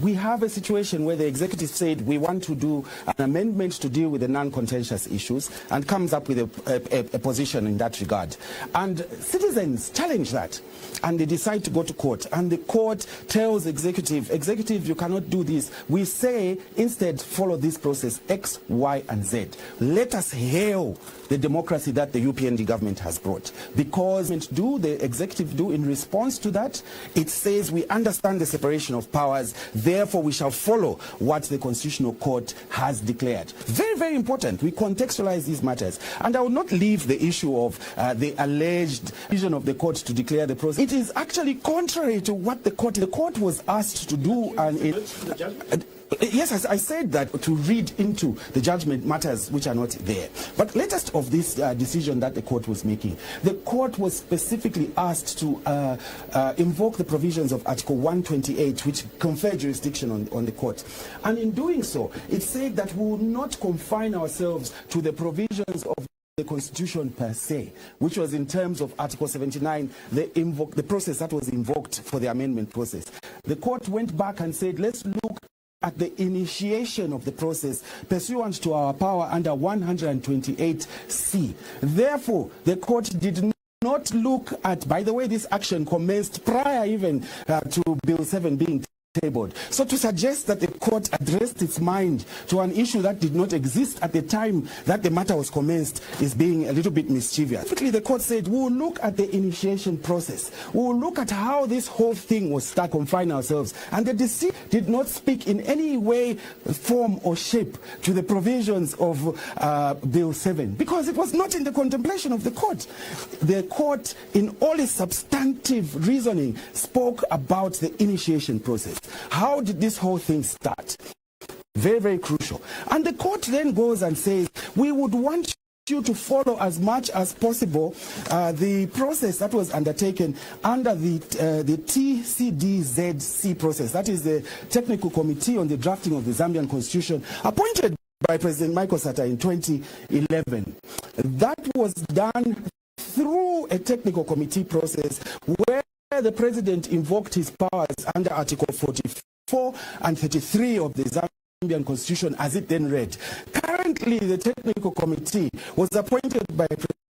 We have a situation where the executive said we want to do an amendment to deal with the non-contentious issues and comes up with a position in that regard. And citizens challenge that, and they decide to go to court. And the court tells executive, you cannot do this. We say, instead, follow this process, X, Y, and Z. Let us hail the democracy that the UPND government has brought. Because the executive do in response to that, it says we understand the separation of powers, therefore we shall follow what the Constitutional Court has declared. Very, very important. We contextualize these matters. And I will not leave the issue of the alleged vision of the court to declare the process. It is actually contrary to what the court was asked to do. And yes, I said that to read into the judgment matters which are not there. But latest of this decision that the court was making, the court was specifically asked to invoke the provisions of Article 128, which confer jurisdiction on the court. And in doing so, it said that we will not confine ourselves to the provisions of the Constitution per se, which was in terms of Article 79, the process that was invoked for the amendment process. The court went back and said, let's look at the initiation of the process pursuant to our power under 128C. Therefore, the court did not look at, by the way, this action commenced prior even to Bill 7 being tabled. So to suggest that the court addressed its mind to an issue that did not exist at the time that the matter was commenced is being a little bit mischievous. Quickly, the court said, we'll look at the initiation process. We'll look at how this whole thing was started, confine ourselves. And the decision did not speak in any way, form, or shape to the provisions of Bill 7, because it was not in the contemplation of the court. The court, in all its substantive reasoning, spoke about the initiation process. How did this whole thing start? Very, very crucial. And the court then goes and says, we would want you to follow as much as possible the process that was undertaken under the TCDZC process. That is the Technical Committee on the Drafting of the Zambian Constitution, appointed by President Michael Sata in 2011. That was done through a technical committee process where the President invoked his powers under Article 44 and 33 of the Zambian Constitution as it then read. Currently, the technical committee was appointed by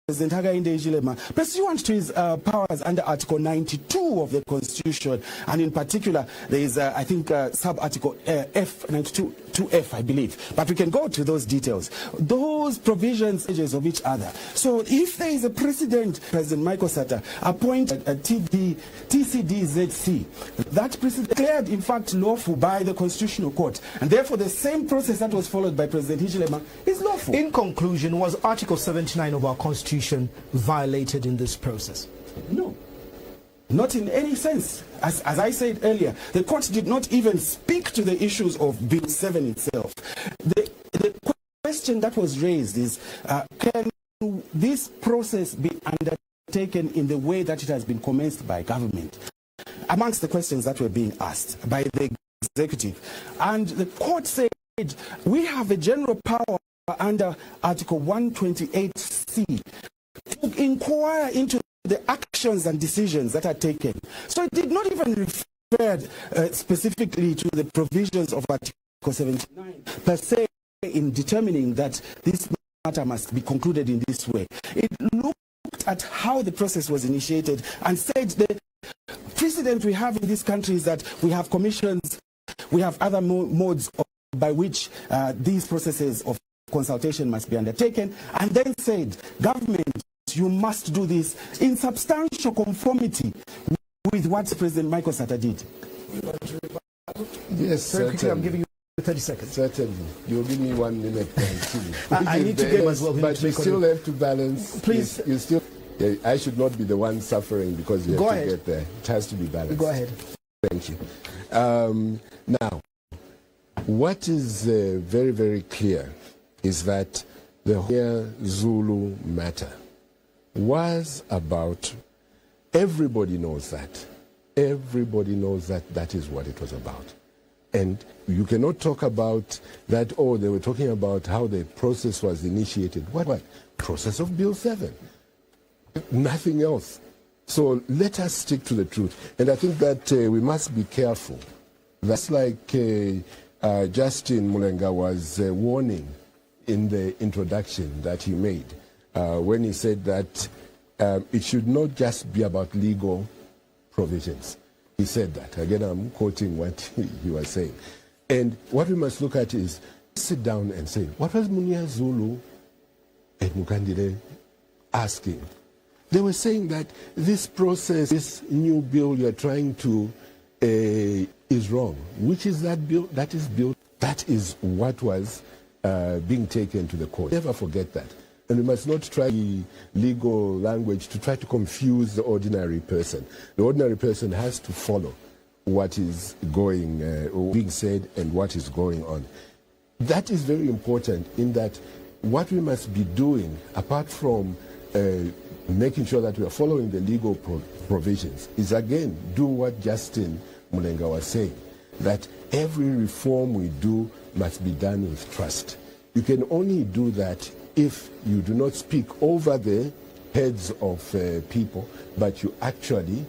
President Hakainde Hichilema pursuant to his powers under Article 92 of the Constitution, and in particular there is I think sub-article F, 92F, I believe, but we can go to those details. Those provisions of each other. So if there is a precedent, President Michael Sata appointed a TCDZC, that precedent declared in fact lawful by the Constitutional Court, and therefore the same process that was followed by President Hichilema is lawful. In conclusion, was Article 79 of our Constitution violated in this process? No, not in any sense. As I said earlier, the court did not even speak to the issues of Bill 7 itself. The question that was raised is, can this process be undertaken in the way that it has been commenced by government? Amongst the questions that were being asked by the executive. And the court said, we have a general power under Article 128C to inquire into the actions and decisions that are taken. So it did not even refer specifically to the provisions of Article 79 per se in determining that this matter must be concluded in this way. It looked at how the process was initiated and said the precedent we have in this country is that we have commissions, we have other modes by which these processes of consultation must be undertaken, and then said, government, you must do this in substantial conformity with what President Michael Sata did. Yes, certainly. I'm giving you 30 seconds. Certainly. You'll give me 1 minute. I need to give as well. But you still have to balance. Please. You still. I should not be the one suffering because you have to get there. It has to be balanced. Go ahead. Thank you. Now, what is very, very clear is that the whole Zulu matter was about, everybody knows that. Everybody knows that that is what it was about. And you cannot talk about that, oh, they were talking about how the process was initiated. What? Process of Bill 7. Nothing else. So let us stick to the truth. And I think that we must be careful. That's like Justin Mulenga was warning in the introduction that he made when he said that it should not just be about legal provisions. He said that. Again, I'm quoting what he was saying. And what we must look at is sit down and say, what was Munia Zulu and Mukandile asking? They were saying that this process, this new bill you're trying to, is wrong. Which is that bill? That is bill. That is what was being taken to the court. Never forget that. And we must not try legal language to try to confuse the ordinary person. The ordinary person has to follow what is going, being said and what is going on. That is very important in that what we must be doing, apart from making sure that we are following the legal provisions, is again do what Justin Mulenga was saying, that every reform we do must be done with trust. You can only do that if you do not speak over the heads of people, but you actually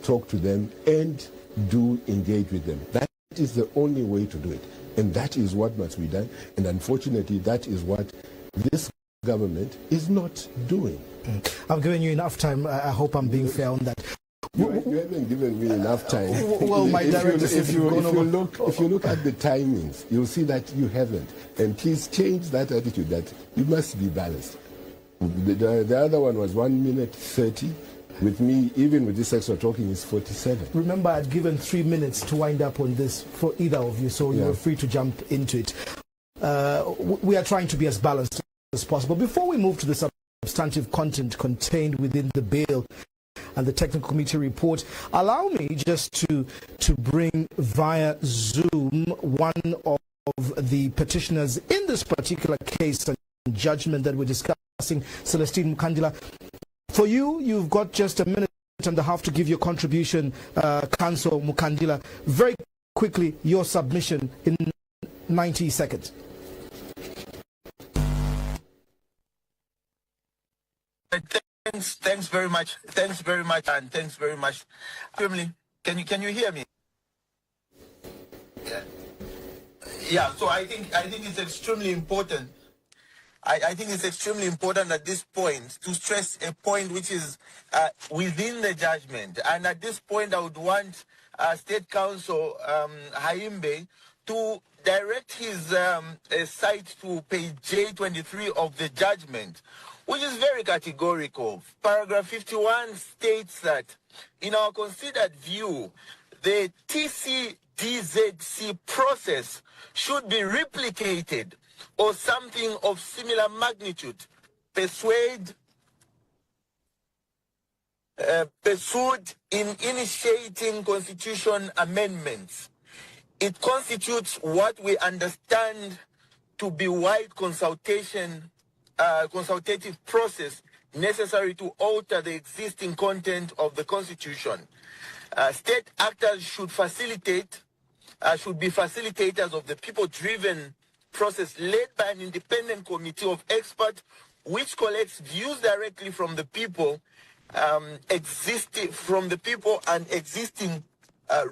talk to them and do engage with them. That is the only way to do it. And that is what must be done. And unfortunately, that is what this government is not doing. I've given you enough time. I hope I'm being fair on that. You haven't given me enough time. Well, my director if you look at the timings, you'll see that you haven't. And please change that attitude that you must be balanced. The other one was 1 minute 30. With me, even with this extra talking, is 47. Remember, I'd given 3 minutes to wind up on this for either of you, so you were free to jump into it. We are trying to be as balanced as possible. Before we move to the substantive content contained within the bill and the technical committee report, allow me just to bring via Zoom one of the petitioners in this particular case and judgment that we're discussing discussing Celestine Mukandila. For you, you've got just a minute and a half to give your contribution, Counsel Mukandila. Very quickly, your submission in 90 seconds. Thanks very much, and thanks very much. Family, can you hear me? Yeah. So I think it's extremely important. I think it's extremely important at this point to stress a point which is within the judgment. And at this point, I would want State Counsel Haimbe to direct his sight to page J23 of the judgment, which is very categorical. Paragraph 51 states that, in our considered view, the TCDZC process should be replicated or something of similar magnitude, pursued in initiating constitution amendments. It constitutes what we understand to be wide consultative process necessary to alter the existing content of the Constitution. State actors should be facilitators of the people-driven process led by an independent committee of experts which collects views directly from the people, and existing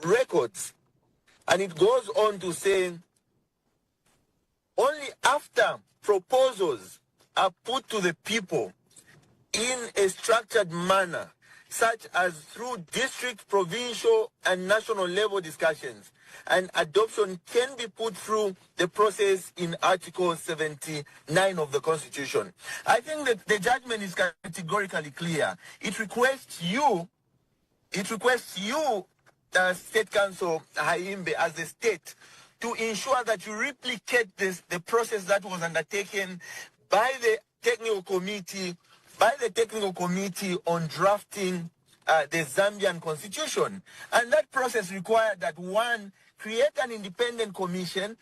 records. And it goes on to say, only after proposals are put to the people in a structured manner, such as through district, provincial, and national level discussions, and adoption can be put through the process in Article 79 of the Constitution. I think that the judgment is categorically clear. It requests you, State Counsel Haimbe, as the state, to ensure that you replicate the process that was undertaken by the technical committee on drafting the Zambian constitution. And that process required that one, create an independent commission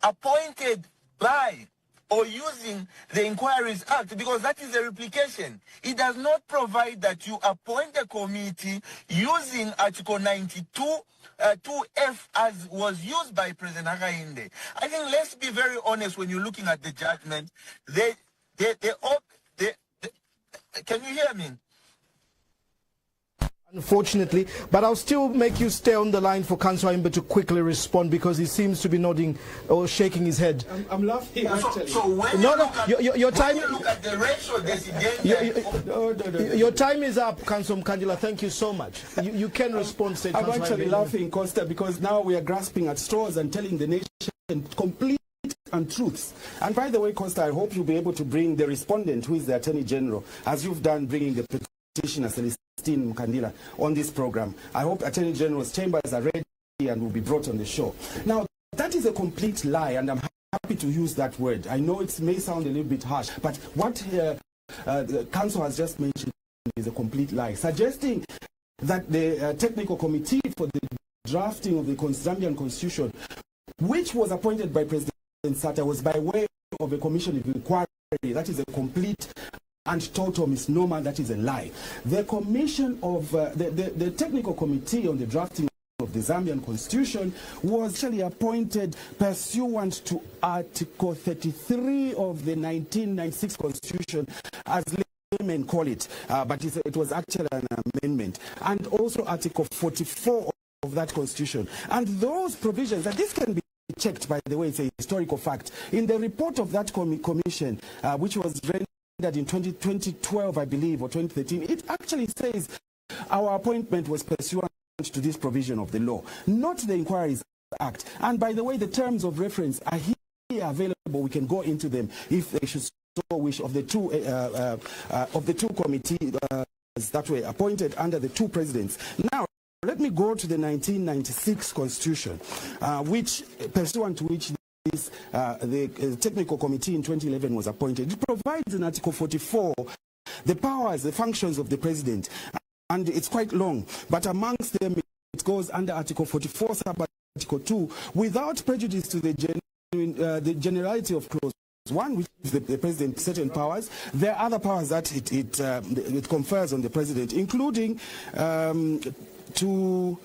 appointed by or using the Inquiries Act, because that is a replication. It does not provide that you appoint a committee using Article 92 2F as was used by President Hakainde. I think let's be very honest when you're looking at the judgment. Can you hear me? Unfortunately, but I'll still make you stay on the line for Counsel Haimbe to quickly respond, because he seems to be nodding or shaking his head. I'm laughing actually. So when your time. When you look at the ratio decision, your time is up, Counsel Mukandila. Thank you so much. You can respond, State I'm Counsel actually Haimbe. laughing, Costa, because now we are grasping at straws and telling the nation complete untruths. And by the way, Costa, I hope you'll be able to bring the respondent, who is the Attorney General, as you've done bringing the petitioner Celestine Mukandila on this program. I hope Attorney General's chambers are ready and will be brought on the show. Now, that is a complete lie, and I'm happy to use that word. I know it may sound a little bit harsh, but what the Council has just mentioned is a complete lie, suggesting that the technical committee for the drafting of the Zambian constitution, which was appointed by President Sata, was by way of a commission of inquiry. That is a complete and total misnomer. That is a lie. The commission of the technical committee on the drafting of the Zambian constitution was actually appointed pursuant to Article 33 of the 1996 constitution, as laymen call it, but it was actually an amendment, and also Article 44 of that constitution. And those provisions, and this can be checked, by the way, it's a historical fact. In the report of that commission, which was rendered in 2012, I believe, or 2013, it actually says our appointment was pursuant to this provision of the law, not the Inquiries Act. And by the way, the terms of reference are here available. We can go into them if they should so wish, of the two committees that were appointed under the two presidents. Now, let me go to the 1996 constitution, pursuant to which the technical committee in 2011 was appointed. It provides in Article 44 the powers, the functions of the president, and it's quite long, but amongst them it goes under Article 44, sub-Article 2, without prejudice to the generality of clause One, which is the president certain powers. There are other powers that it confers on the president, including to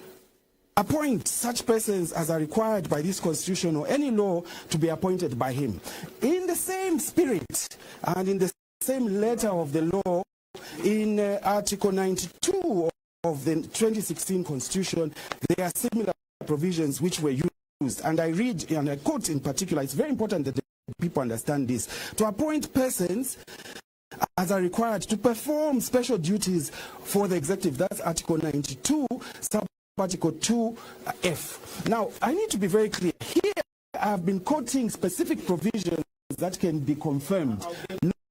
appoint such persons as are required by this constitution or any law to be appointed by him. In the same spirit and in the same letter of the law, in Article 92 of the 2016 Constitution, there are similar provisions which were used. And I read, and I quote in particular, it's very important that people understand this, to appoint persons as are required to perform special duties for the executive. That's Article 92, Article 2F. Now, I need to be very clear. Here, I've been quoting specific provisions that can be confirmed.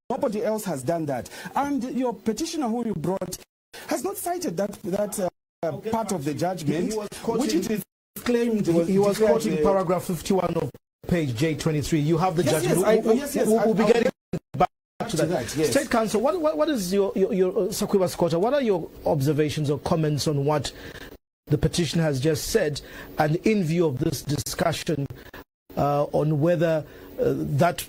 Nobody else has done that. And your petitioner who you brought has not cited that part of the judgment, which it is claimed. He was quoting paragraph 51 of page J23. You have the judgment. We'll be getting back to that. Yes. State Counsel, what is your Sakwila Sikota, what are your observations or comments on what the petition has just said, and in view of this discussion on whether that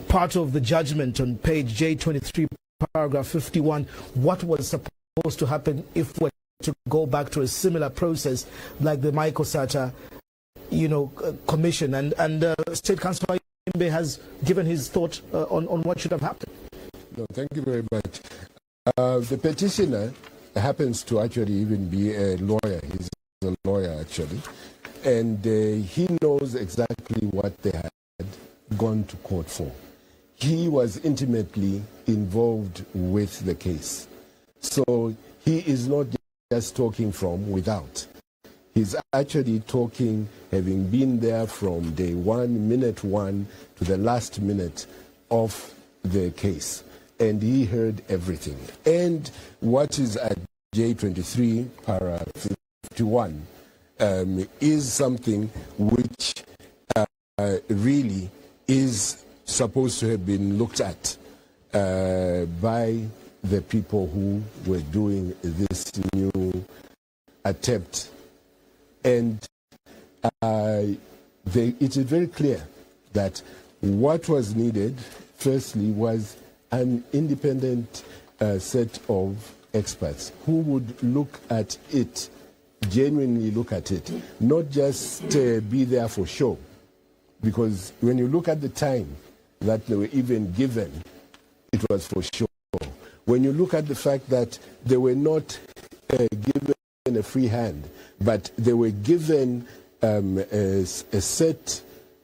part of the judgment on page J23, paragraph 51, what was supposed to happen if we're to go back to a similar process like the Michael Sata, commission, and State Counsel Haimbe has given his thought on what should have happened. No, thank you very much. The petitioner happens to actually even be a lawyer. He's a lawyer, actually. And he knows exactly what they had gone to court for. He was intimately involved with the case. So he is not just talking from without. He's actually talking, having been there from day one, minute one, to the last minute of the case. And he heard everything. And what is at J23, paragraph 51, is something which really is supposed to have been looked at by the people who were doing this new attempt. And it is very clear that what was needed, firstly, was an independent set of experts who would look at it, genuinely look at it, not just be there for show. Because when you look at the time that they were even given, it was for show. When you look at the fact that they were not given a free hand, but they were given a set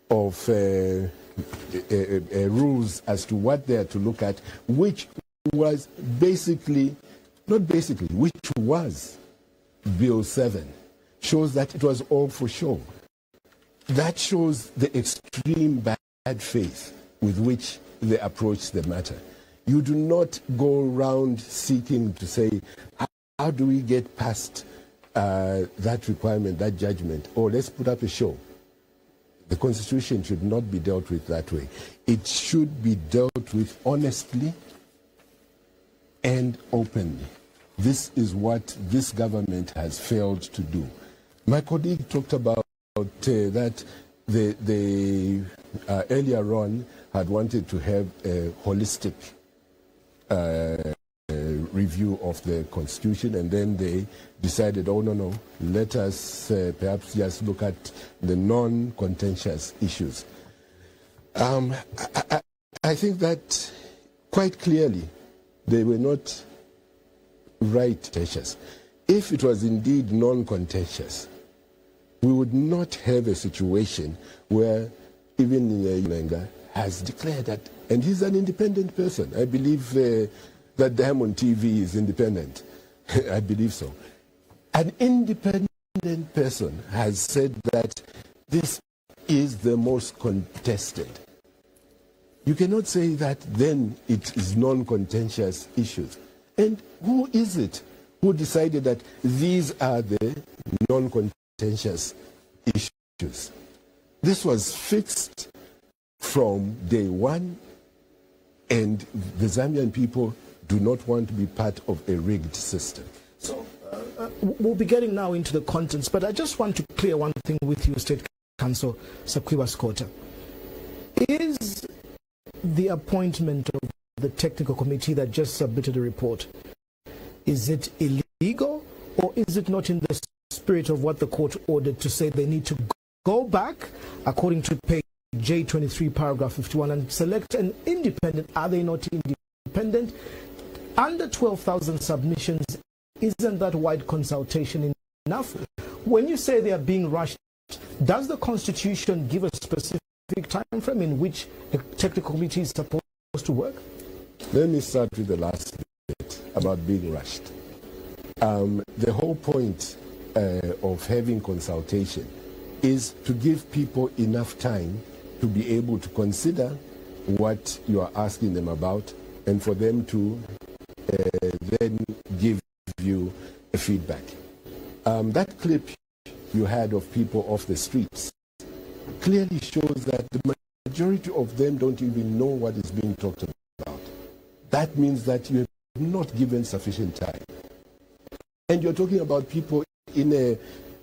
of rules as to what they had to look at, which was which was Bill 7, shows that it was all for show. That shows the extreme bad faith with which they approached the matter. You do not go around seeking to say, how do we get past that requirement, that judgment, or let's put up a show. The Constitution should not be dealt with that way. It should be dealt with honestly and openly. This is what this government has failed to do. My colleague talked about that they earlier on had wanted to have a holistic review of the Constitution, and then they decided, oh, no, let us perhaps just look at the non-contentious issues. I think that quite clearly they were not right contentious. If it was indeed non-contentious, we would not have a situation where even Lenga has declared that, and he's an independent person. I believe that Diamond TV is independent. I believe so. An independent person has said that this is the most contested. You cannot say that then it is non-contentious issues. And who is it who decided that these are the non-contentious issues? This was fixed from day one, and the Zambian people do not want to be part of a rigged system. So we'll be getting now into the contents, but I just want to clear one thing with you, State Counsel Sakwila Sikota. Is the appointment of the technical committee that just submitted a report, is it illegal, or is it not in the spirit of what the court ordered to say they need to go back, according to page J23, paragraph 51, and select an independent? Are they not independent? Under 12,000 submissions, isn't that wide consultation enough? When you say they are being rushed, does the Constitution give a specific time frame in which a technical committee is supposed to work? Let me start with the last bit about being rushed. The whole point of having consultation is to give people enough time to be able to consider what you are asking them about, and for them to then give you a feedback. That clip you had of people off the streets clearly shows that the majority of them don't even know what is being talked about. That means that you have not given sufficient time. And you're talking about people in a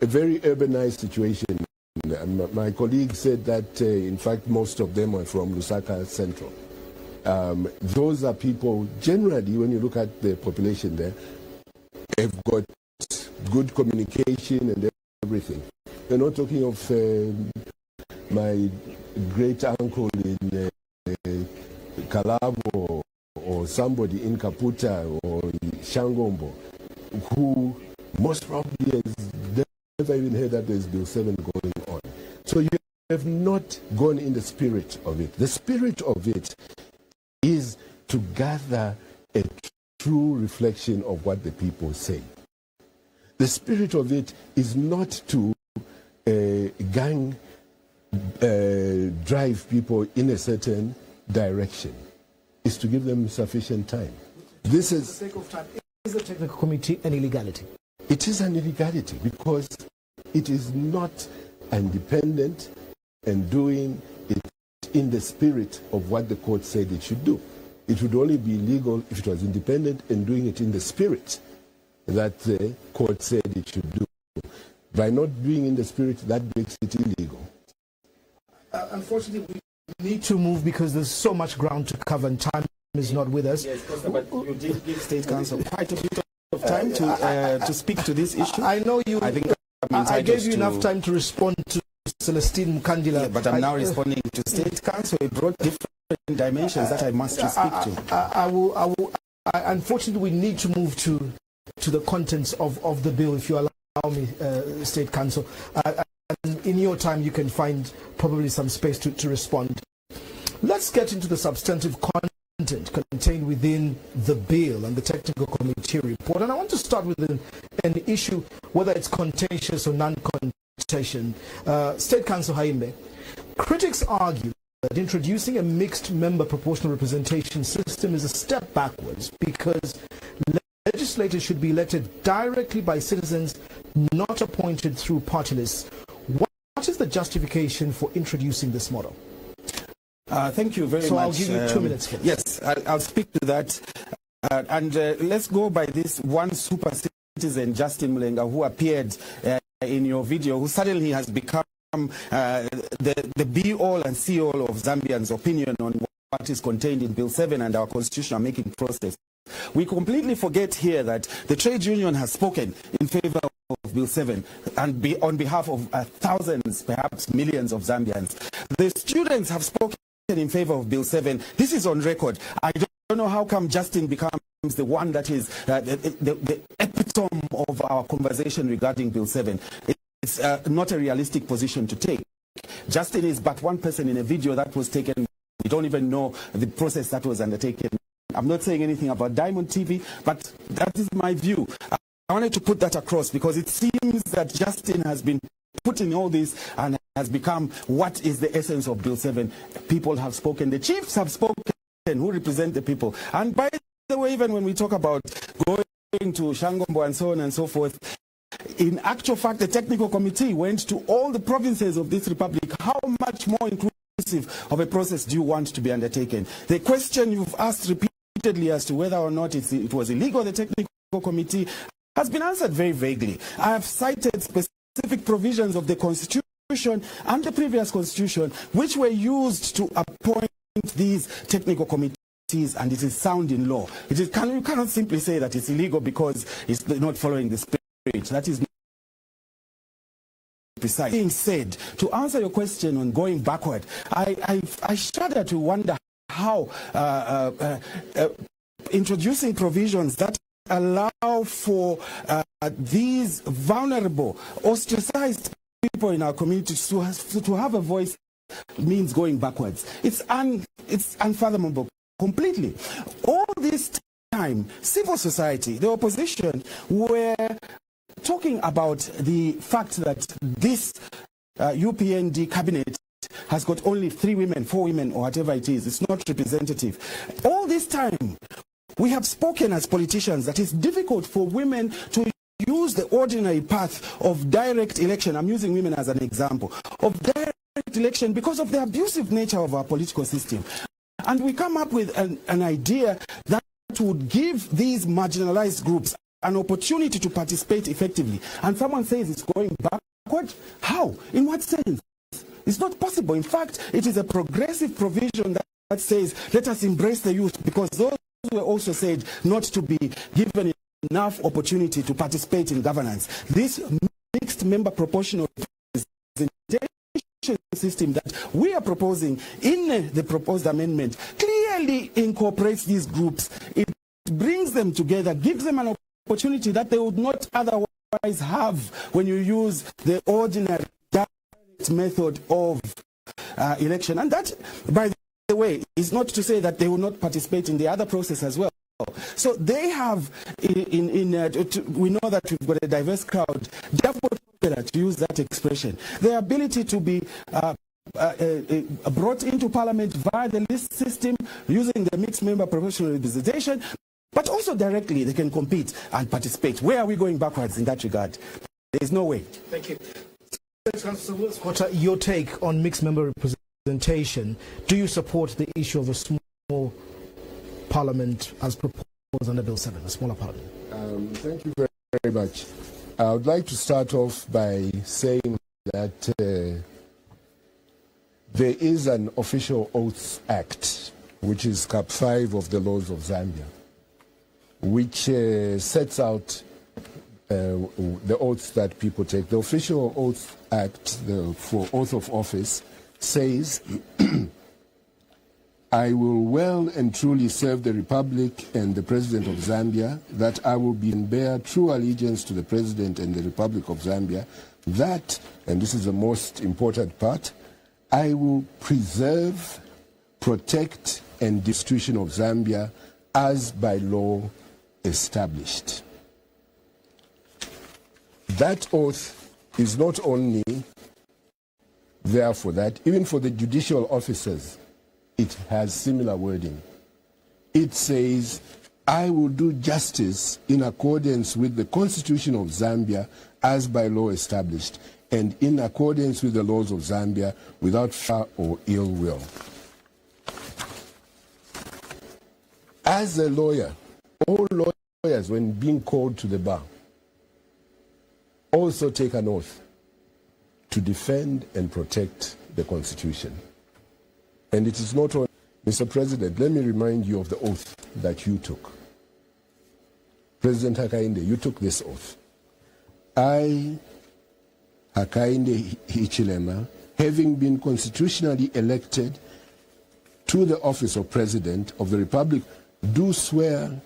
very urbanized situation. My colleague said that, in fact, most of them are from Lusaka Central. Those are people, generally, when you look at the population there, have got good communication and everything. You're not talking of my great uncle in Kalabo, or somebody in Kaputa or Shangombo, who most probably has never even heard that there's Bill 7 going on. So you have not gone in the spirit of it. The spirit of it is to gather a true reflection of what the people say. The spirit of it is not to drive people in a certain direction. It's to give them sufficient time. This is, for the sake of time, is the technical committee an illegality? It is an illegality because it is not independent and doing it in the spirit of what the court said it should do. It would only be illegal if it was independent and doing it in the spirit that the court said it should do. By not being in the spirit, that makes it illegal. Unfortunately, we need to move because there's so much ground to cover and time is not with us. Yes, but you did give State Counsel quite a bit of time to speak to this issue. I know you. I gave you enough time to respond to Celestine Mukandila. Yeah, but I'm now responding to State Counsel. It brought different dimensions that I must speak to. Unfortunately, we need to move to the contents of the bill, if you allow me, State Counsel. And in your time, you can find probably some space to respond. Let's get into the substantive content contained within the bill and the technical committee report. And I want to start with an issue, whether it's contentious or non-contentious. State Counsel Haimbe, critics argue that introducing a mixed member proportional representation system is a step backwards because legislators should be elected directly by citizens, not appointed through party lists. What is the justification for introducing this model? Thank you very much. So I'll give you 2 minutes. Please. Yes, I'll speak to that. Let's go by this one super citizen, Justin Mulenga, who appeared in your video, who suddenly has become the be-all and see-all of Zambians' opinion on what is contained in Bill 7 and our constitutional making process. We completely forget here that the trade union has spoken in favor of Bill 7 and on behalf of thousands, perhaps millions of Zambians. The students have spoken in favor of Bill 7. This is on record. I don't know how come Justin becomes the one that is the epitome of our conversation regarding Bill 7. It's not a realistic position to take. Justin is but one person in a video that was taken. We don't even know the process that was undertaken. I'm not saying anything about Diamond TV, but that is my view. I wanted to put that across because it seems that Justin has been put in all this and has become what is the essence of Bill 7. People have spoken. The chiefs have spoken who represent the people. And by the way, even when we talk about going to Shangombo and so on and so forth, in actual fact, the technical committee went to all the provinces of this republic. How much more inclusive of a process do you want to be undertaken? The question you've asked repeatedly as to whether or not it was illegal, the technical committee, has been answered very vaguely. I have cited specific provisions of the Constitution and the previous Constitution which were used to appoint these technical committees and it is sound in law. You cannot simply say that it's illegal because it's not following the spirit. That is not precise. Being said, to answer your question on going backward, I shudder to wonder how introducing provisions that allow for these vulnerable, ostracized people in our communities to have a voice means going backwards. It's unfathomable completely. All this time, civil society, the opposition, were talking about the fact that this UPND cabinet has got only 3 women, 4 women, or whatever it is. It's not representative. All this time, we have spoken as politicians that it's difficult for women to use the ordinary path of direct election. I'm using women as an example of direct election because of the abusive nature of our political system. And we come up with an idea that would give these marginalized groups an opportunity to participate effectively. And someone says it's going backward. How? In what sense? It's not possible. In fact, it is a progressive provision that says, let us embrace the youth, because those were also said not to be given enough opportunity to participate in governance. This mixed member proportional representation system that we are proposing in the proposed amendment clearly incorporates these groups. It brings them together, gives them an opportunity that they would not otherwise have when you use the ordinary direct method of election. And that, by the way, is not to say that they will not participate in the other process as well. So they have, we know that we've got a diverse crowd, therefore, to use that expression, the ability to be brought into parliament via the list system using the mixed member proportional representation, but also directly they can compete and participate. Where are we going backwards in that regard? There is no way. Thank you. Councillor Sikota, your take on mixed member representation. Do you support the issue of a small parliament as proposed under Bill 7, a smaller parliament? Thank you very, very much. I would like to start off by saying that there is an official oaths act, which is Cap 5 of the laws of Zambia, which sets out the oaths that people take. The official oath act for oath of office says, I will well and truly serve the Republic and the President of Zambia, that I will be and bear true allegiance to the President and the Republic of Zambia, that, and this is the most important part, I will preserve, protect, and the Constitution of Zambia as by law established. That oath is not only there for that, even for the judicial officers, it has similar wording. It says, I will do justice in accordance with the Constitution of Zambia as by law established, and in accordance with the laws of Zambia without fear or ill will. As a lawyer, all lawyers, when being called to the bar, also take an oath to defend and protect the Constitution. And it is not only, Mr. President, let me remind you of the oath that you took. President Hakainde, you took this oath. I, Hakainde Hichilema, having been constitutionally elected to the office of President of the Republic, do swear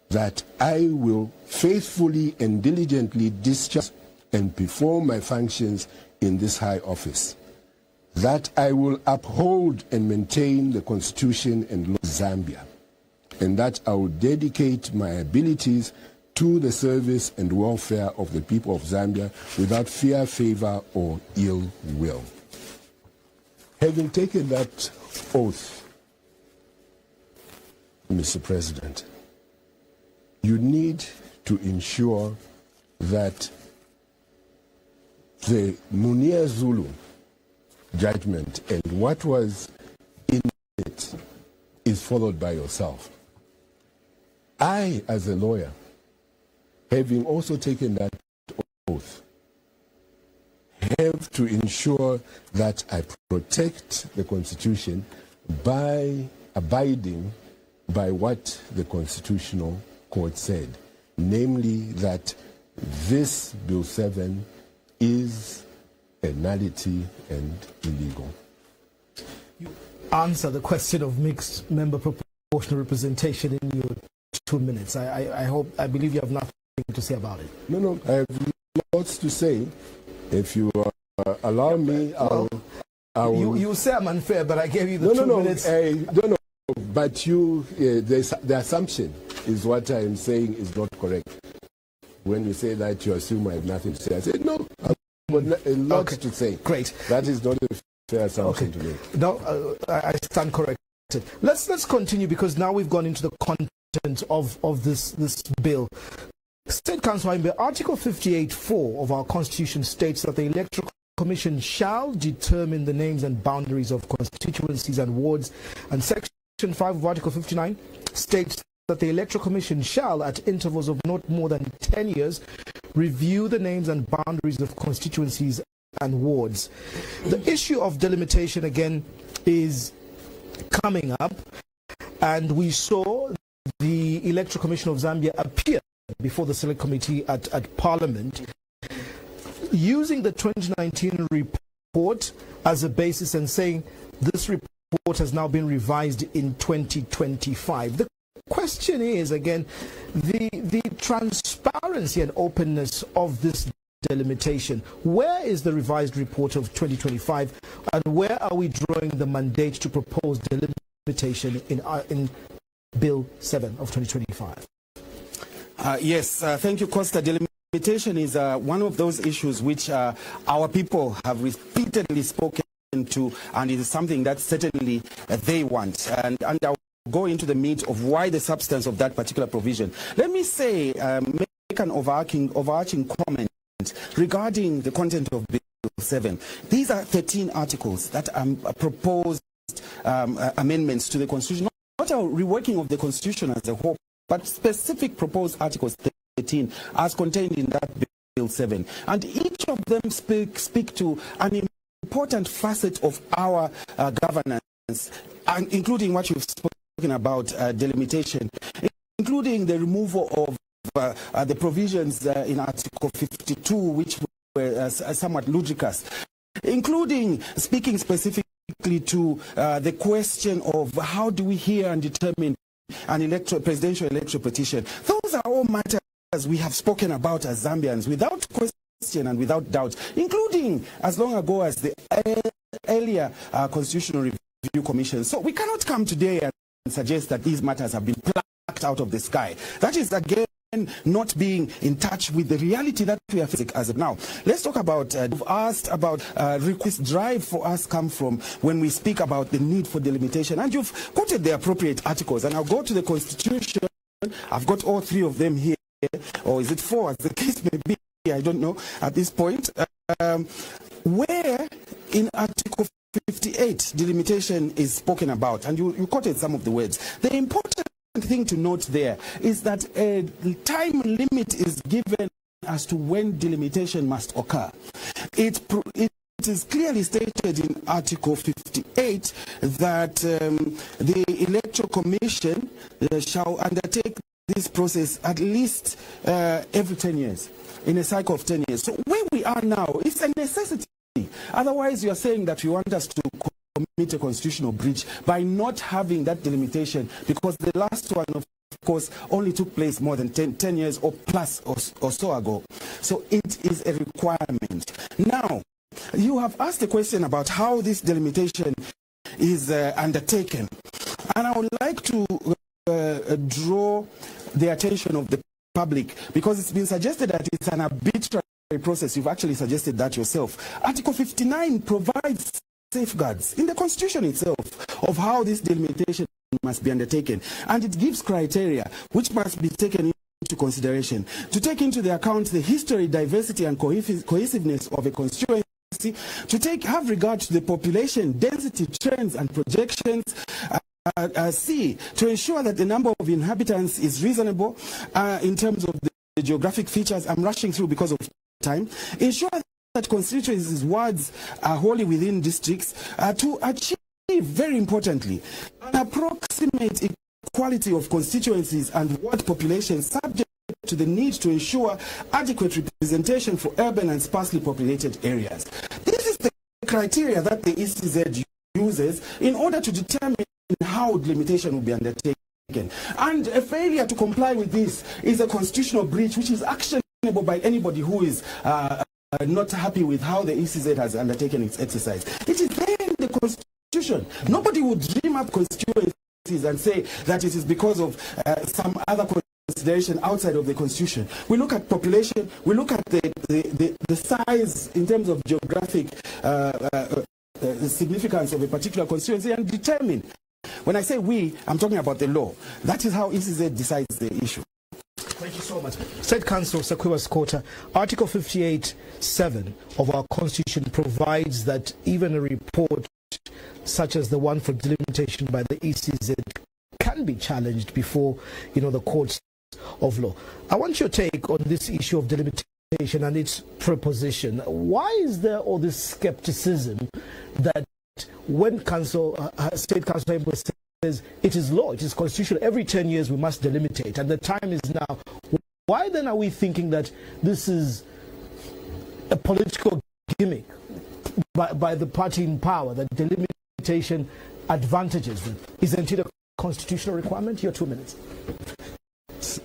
that I will faithfully and diligently discharge and perform my functions in this high office, that I will uphold and maintain the Constitution and laws of Zambia, and that I will dedicate my abilities to the service and welfare of the people of Zambia without fear, favor, or ill will. Having taken that oath, Mr. President, you need to ensure that the Munia Zulu judgment and what was in it is followed by yourself. I, as a lawyer, having also taken that oath, have to ensure that I protect the Constitution by abiding by what the Constitutional Court said, namely that this Bill 7 is a nullity and illegal. You answer the question of mixed member proportional representation in your 2 minutes. I believe you have nothing to say about it. No, I have lots to say. If you allow me, You say I'm unfair, but I gave you the 2 minutes. No, but the assumption is what I am saying is not correct. When you say that, you assume I have nothing to say. I said, no, I've got a lot to say. Great. That is not a fair assumption to make. No, I stand corrected. Let's continue, because now we've gone into the content of this bill. State Counsel Haimbe, Article 58(4) of our Constitution states that the Electoral Commission shall determine the names and boundaries of constituencies and wards, and Section 5 of Article 59 states that the Electoral Commission shall, at intervals of not more than 10 years, review the names and boundaries of constituencies and wards. The issue of delimitation, again, is coming up, and we saw the Electoral Commission of Zambia appear before the Select Committee at Parliament, using the 2019 report as a basis and saying this report has now been revised in 2025. The question is, again, the transparency and openness of this delimitation. Where is the revised report of 2025, and where are we drawing the mandate to propose delimitation in Bill 7 of 2025? Yes, thank you, Costa. Delimitation is one of those issues which our people have repeatedly spoken to, and it is something that certainly they want. And I'll go into the meat of why the substance of that particular provision. Let me say, make an overarching comment regarding the content of Bill 7. These are 13 articles that proposed amendments to the Constitution, not a reworking of the Constitution as a whole, but specific proposed articles 13 as contained in that Bill 7. And each of them speak to an important facet of our governance, and including what you've spoken about, delimitation, including the removal of the provisions in Article 52, which were somewhat ludicrous, including speaking specifically to the question of how do we hear and determine an presidential electoral petition. Those are all matters we have spoken about as Zambians without question and without doubt, including as long ago as the earlier Constitutional Review Commission. So we cannot come today and suggest that these matters have been plucked out of the sky. That is, again, not being in touch with the reality that we are facing as of now. Let's talk about, you've asked about request drive for us come from when we speak about the need for delimitation, and you've quoted the appropriate articles, and I'll go to the Constitution. I've got all three of them here, or is it four, as the case may be, I don't know at this point, where in Article 58 delimitation is spoken about, and you quoted some of the words. The important thing to note there is that a time limit is given as to when delimitation must occur. It is clearly stated in Article 58 that the Electoral Commission shall undertake this process at least every 10 years, in a cycle of 10 years. So where we are now, it's a necessity. Otherwise, you are saying that you want us to commit a constitutional breach by not having that delimitation, because the last one, of course, only took place more than 10 years or plus or so ago. So it is a requirement. Now, you have asked a question about how this delimitation is undertaken. And I would like to draw the attention of the public, because it's been suggested that it's an arbitrary process. You've actually suggested that yourself. Article 59 provides safeguards in the Constitution itself of how this delimitation must be undertaken, and it gives criteria which must be taken into consideration to take into the account the history, diversity, and cohesiveness of a constituency, to have regard to the population density trends and projections, to ensure that the number of inhabitants is reasonable in terms of the geographic features. I'm rushing through because of time. Ensure that constituencies' wards are wholly within districts, to achieve very importantly, an approximate equality of constituencies and ward populations subject to the need to ensure adequate representation for urban and sparsely populated areas. This is the criteria that the ECZ uses in order to determine how delimitation will be undertaken. And a failure to comply with this is a constitutional breach which is actionable by anybody who is not happy with how the ECZ has undertaken its exercise. It is there in the Constitution. Nobody would dream up constituencies and say that it is because of some other consideration outside of the Constitution. We look at population, we look at the size in terms of geographic significance of a particular constituency and determine. When I say we, I'm talking about the law. That is how ECZ decides the issue. Thank you so much. State Counsel Sakwila Sikota, Article 58(7) of our Constitution provides that even a report such as the one for delimitation by the ECZ can be challenged before, the courts of law. I want your take on this issue of delimitation and its proposition. Why is there all this skepticism that when State Counsel Haimbe says it is law, it is constitutional, every 10 years we must delimitate, and the time is now? Why then are we thinking that this is a political gimmick by the party in power, that delimitation advantages them? Isn't it a constitutional requirement? Your 2 minutes.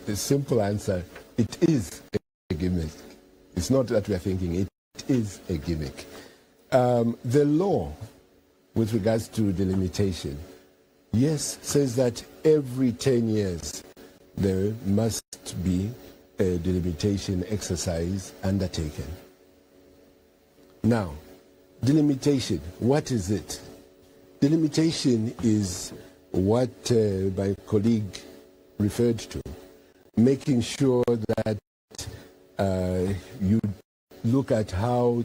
The simple answer, it is a gimmick. It's not that we are thinking, it is a gimmick. The law with regards to delimitation, yes, says that every 10 years there must be a delimitation exercise undertaken. Now, delimitation, what is it? Delimitation is what my colleague referred to, making sure that you look at how